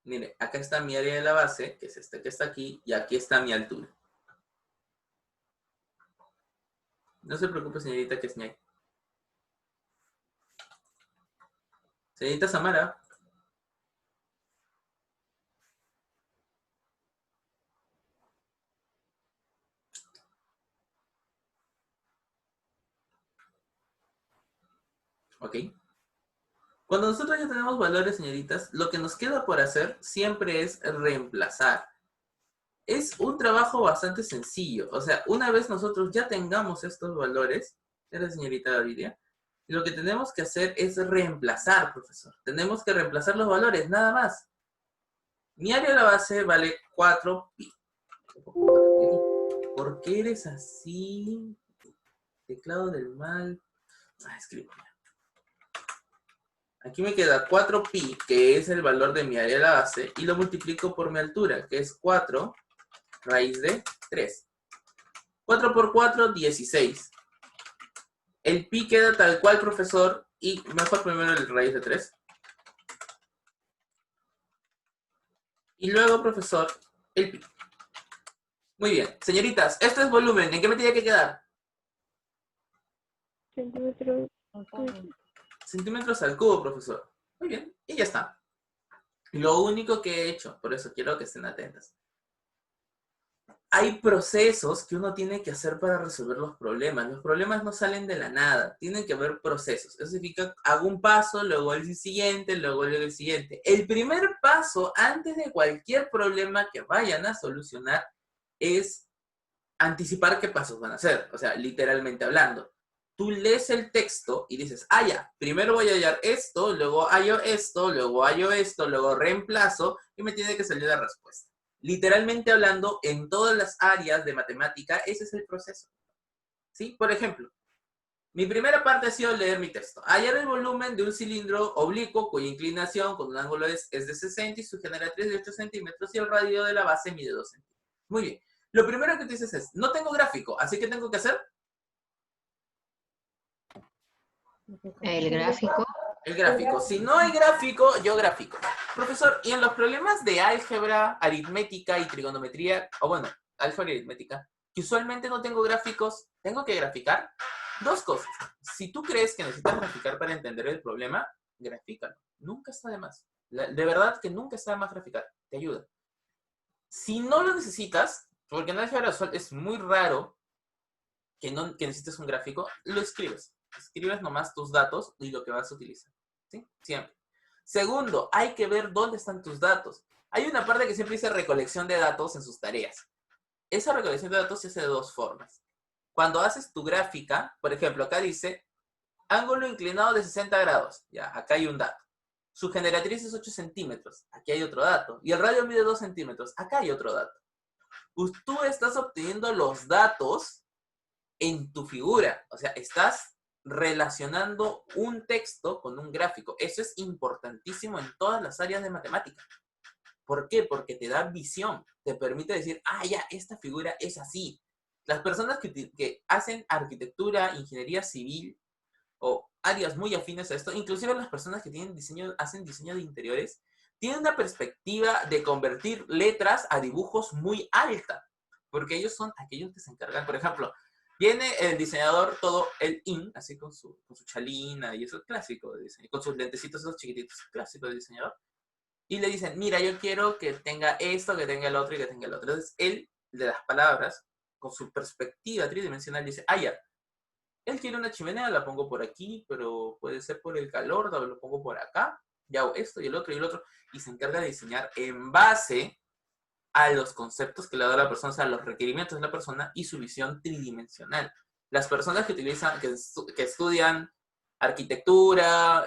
Mire, acá está mi área de la base, que es este que está aquí, y aquí está mi altura. No se preocupe, señorita Kesnay. Señorita Samara. ¿Ok? Cuando nosotros ya tenemos valores, señoritas, lo que nos queda por hacer siempre es reemplazar. Es un trabajo bastante sencillo. O sea, una vez nosotros ya tengamos estos valores, ¿era señorita Davidia? Lo que tenemos que hacer es reemplazar, profesor. Tenemos que reemplazar los valores, nada más. Mi área de la base vale 4pi. ¿Por qué eres así? Teclado del mal. Escribo. Aquí me queda 4pi, que es el valor de mi área de la base, y lo multiplico por mi altura, que es 4 raíz de 3. 4 por 4, 16. El pi queda tal cual, profesor, y mejor primero el raíz de 3. Y luego, profesor, el pi. Muy bien. Señoritas, esto es volumen. ¿En qué me tiene que quedar? Centímetros. Centímetros al cubo, profesor. Muy bien. Y ya está. Lo único que he hecho, por eso quiero que estén atentas. Hay procesos que uno tiene que hacer para resolver los problemas. Los problemas no salen de la nada. Tienen que haber procesos. Eso significa, hago un paso, luego el siguiente, luego el siguiente. El primer paso, antes de cualquier problema que vayan a solucionar, es anticipar qué pasos van a hacer. O sea, literalmente hablando. Tú lees el texto y dices, ya, primero voy a hallar esto, luego hallo esto, luego hallo esto, luego reemplazo, y me tiene que salir la respuesta. Literalmente hablando, en todas las áreas de matemática, ese es el proceso. ¿Sí? Por ejemplo, mi primera parte ha sido leer mi texto. Hallar el volumen de un cilindro oblicuo cuya inclinación con un ángulo es de 60 y su generatriz de 8 centímetros y el radio de la base mide 2 centímetros. Muy bien. Lo primero que tú dices es, no tengo gráfico, así que tengo que hacer... El gráfico. El gráfico. Si no hay gráfico, yo grafico. Profesor, y en los problemas de álgebra, aritmética y trigonometría, o bueno, álgebra y aritmética, que usualmente no tengo gráficos, ¿tengo que graficar? Dos cosas. Si tú crees que necesitas graficar para entender el problema, grafícalo. Nunca está de más. De verdad que nunca está de más graficar. Te ayuda. Si no lo necesitas, porque en álgebra es muy raro que necesites un gráfico, lo escribes. Escribes nomás tus datos y lo que vas a utilizar. ¿Sí? Siempre. Segundo, hay que ver dónde están tus datos. Hay una parte que siempre dice recolección de datos en sus tareas. Esa recolección de datos se hace de dos formas. Cuando haces tu gráfica, por ejemplo, acá dice ángulo inclinado de 60 grados. Ya, acá hay un dato. Su generatriz es 8 centímetros. Aquí hay otro dato. Y el radio mide 2 centímetros. Acá hay otro dato. Pues tú estás obteniendo los datos en tu figura. O sea, estás relacionando un texto con un gráfico. Eso es importantísimo en todas las áreas de matemática. ¿Por qué? Porque te da visión. Te permite decir, ya, esta figura es así. Las personas que hacen arquitectura, ingeniería civil o áreas muy afines a esto, inclusive las personas que hacen diseño de interiores, tienen una perspectiva de convertir letras a dibujos muy alta. Porque ellos son aquellos que se encargan, por ejemplo, viene el diseñador todo el así con su chalina, y eso es clásico de diseño, con sus lentecitos esos chiquititos, clásico de diseñador. Y le dicen, mira, yo quiero que tenga esto, que tenga el otro y que tenga el otro. Entonces, él, de las palabras, con su perspectiva tridimensional, dice, ya, él quiere una chimenea, la pongo por aquí, pero puede ser por el calor, lo pongo por acá, y hago esto y el otro, y se encarga de diseñar en base a los conceptos que le da la persona, o sea, los requerimientos de la persona y su visión tridimensional. Las personas que estudian arquitectura,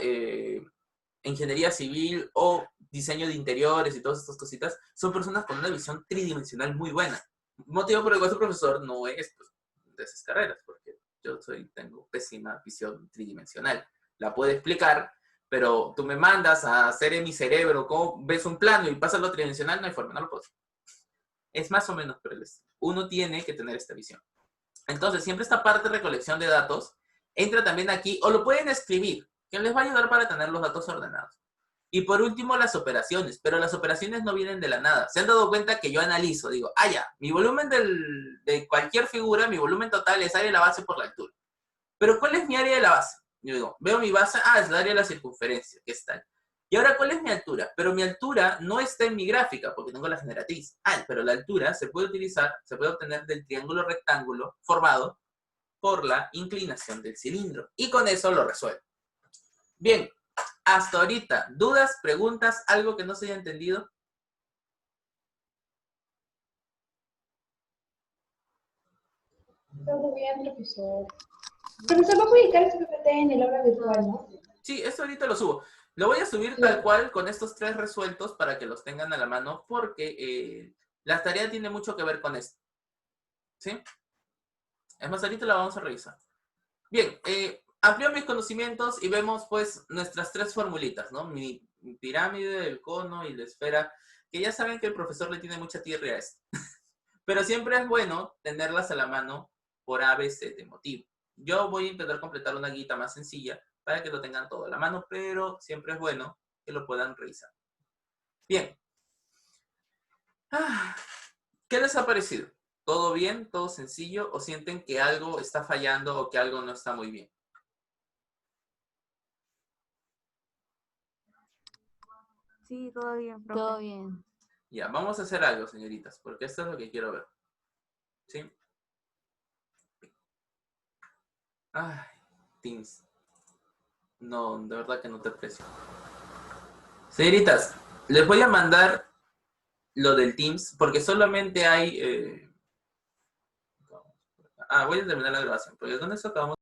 ingeniería civil o diseño de interiores y todas estas cositas, son personas con una visión tridimensional muy buena. Motivo por el cual su profesor no es de esas carreras, porque Yo tengo pésima visión tridimensional. La puedo explicar, pero tú me mandas a hacer en mi cerebro cómo ves un plano y pasas a lo tridimensional, no hay forma, no lo puedo hacer. Es más o menos por el estilo. Uno tiene que tener esta visión. Entonces, siempre esta parte de recolección de datos entra también aquí, o lo pueden escribir, que les va a ayudar para tener los datos ordenados. Y por último, las operaciones. Pero las operaciones no vienen de la nada. ¿Se han dado cuenta que yo analizo? Digo, ya, mi volumen de cualquier figura, mi volumen total es área de la base por la altura. Pero ¿cuál es mi área de la base? Yo digo, veo mi base, es el área de la circunferencia, que es tal. Y ahora, ¿cuál es mi altura? Pero mi altura no está en mi gráfica, porque tengo la generatriz. Pero la altura se puede utilizar, se puede obtener del triángulo rectángulo formado por la inclinación del cilindro. Y con eso lo resuelvo. Bien, hasta ahorita, ¿dudas, preguntas, algo que no se haya entendido? Todo bien, profesor. Profesor, ¿no puede editar este PPT en el aula virtual, no? Sí, eso ahorita lo subo. Lo voy a subir tal cual con estos 3 resueltos para que los tengan a la mano porque la tarea tiene mucho que ver con esto. ¿Sí? Es más, ahorita la vamos a revisar. Bien, amplio mis conocimientos y vemos pues nuestras 3 formulitas, ¿no? Mi pirámide, el cono y la esfera, que ya saben que el profesor le tiene mucha tierra a esto. Pero siempre es bueno tenerlas a la mano por ABC de motivo. Yo voy a intentar completar una guita más sencilla para que lo tengan todo a la mano, pero siempre es bueno que lo puedan revisar. Bien. ¿Qué les ha parecido? ¿Todo bien? ¿Todo sencillo? ¿O sienten que algo está fallando o que algo no está muy bien? Sí, todo bien, profe. Todo bien. Ya, vamos a hacer algo, señoritas, porque esto es lo que quiero ver. ¿Sí? Ay, Teams. No, de verdad que no te aprecio. Señoritas, les voy a mandar lo del Teams, porque solamente hay... voy a terminar la grabación, porque con eso acabamos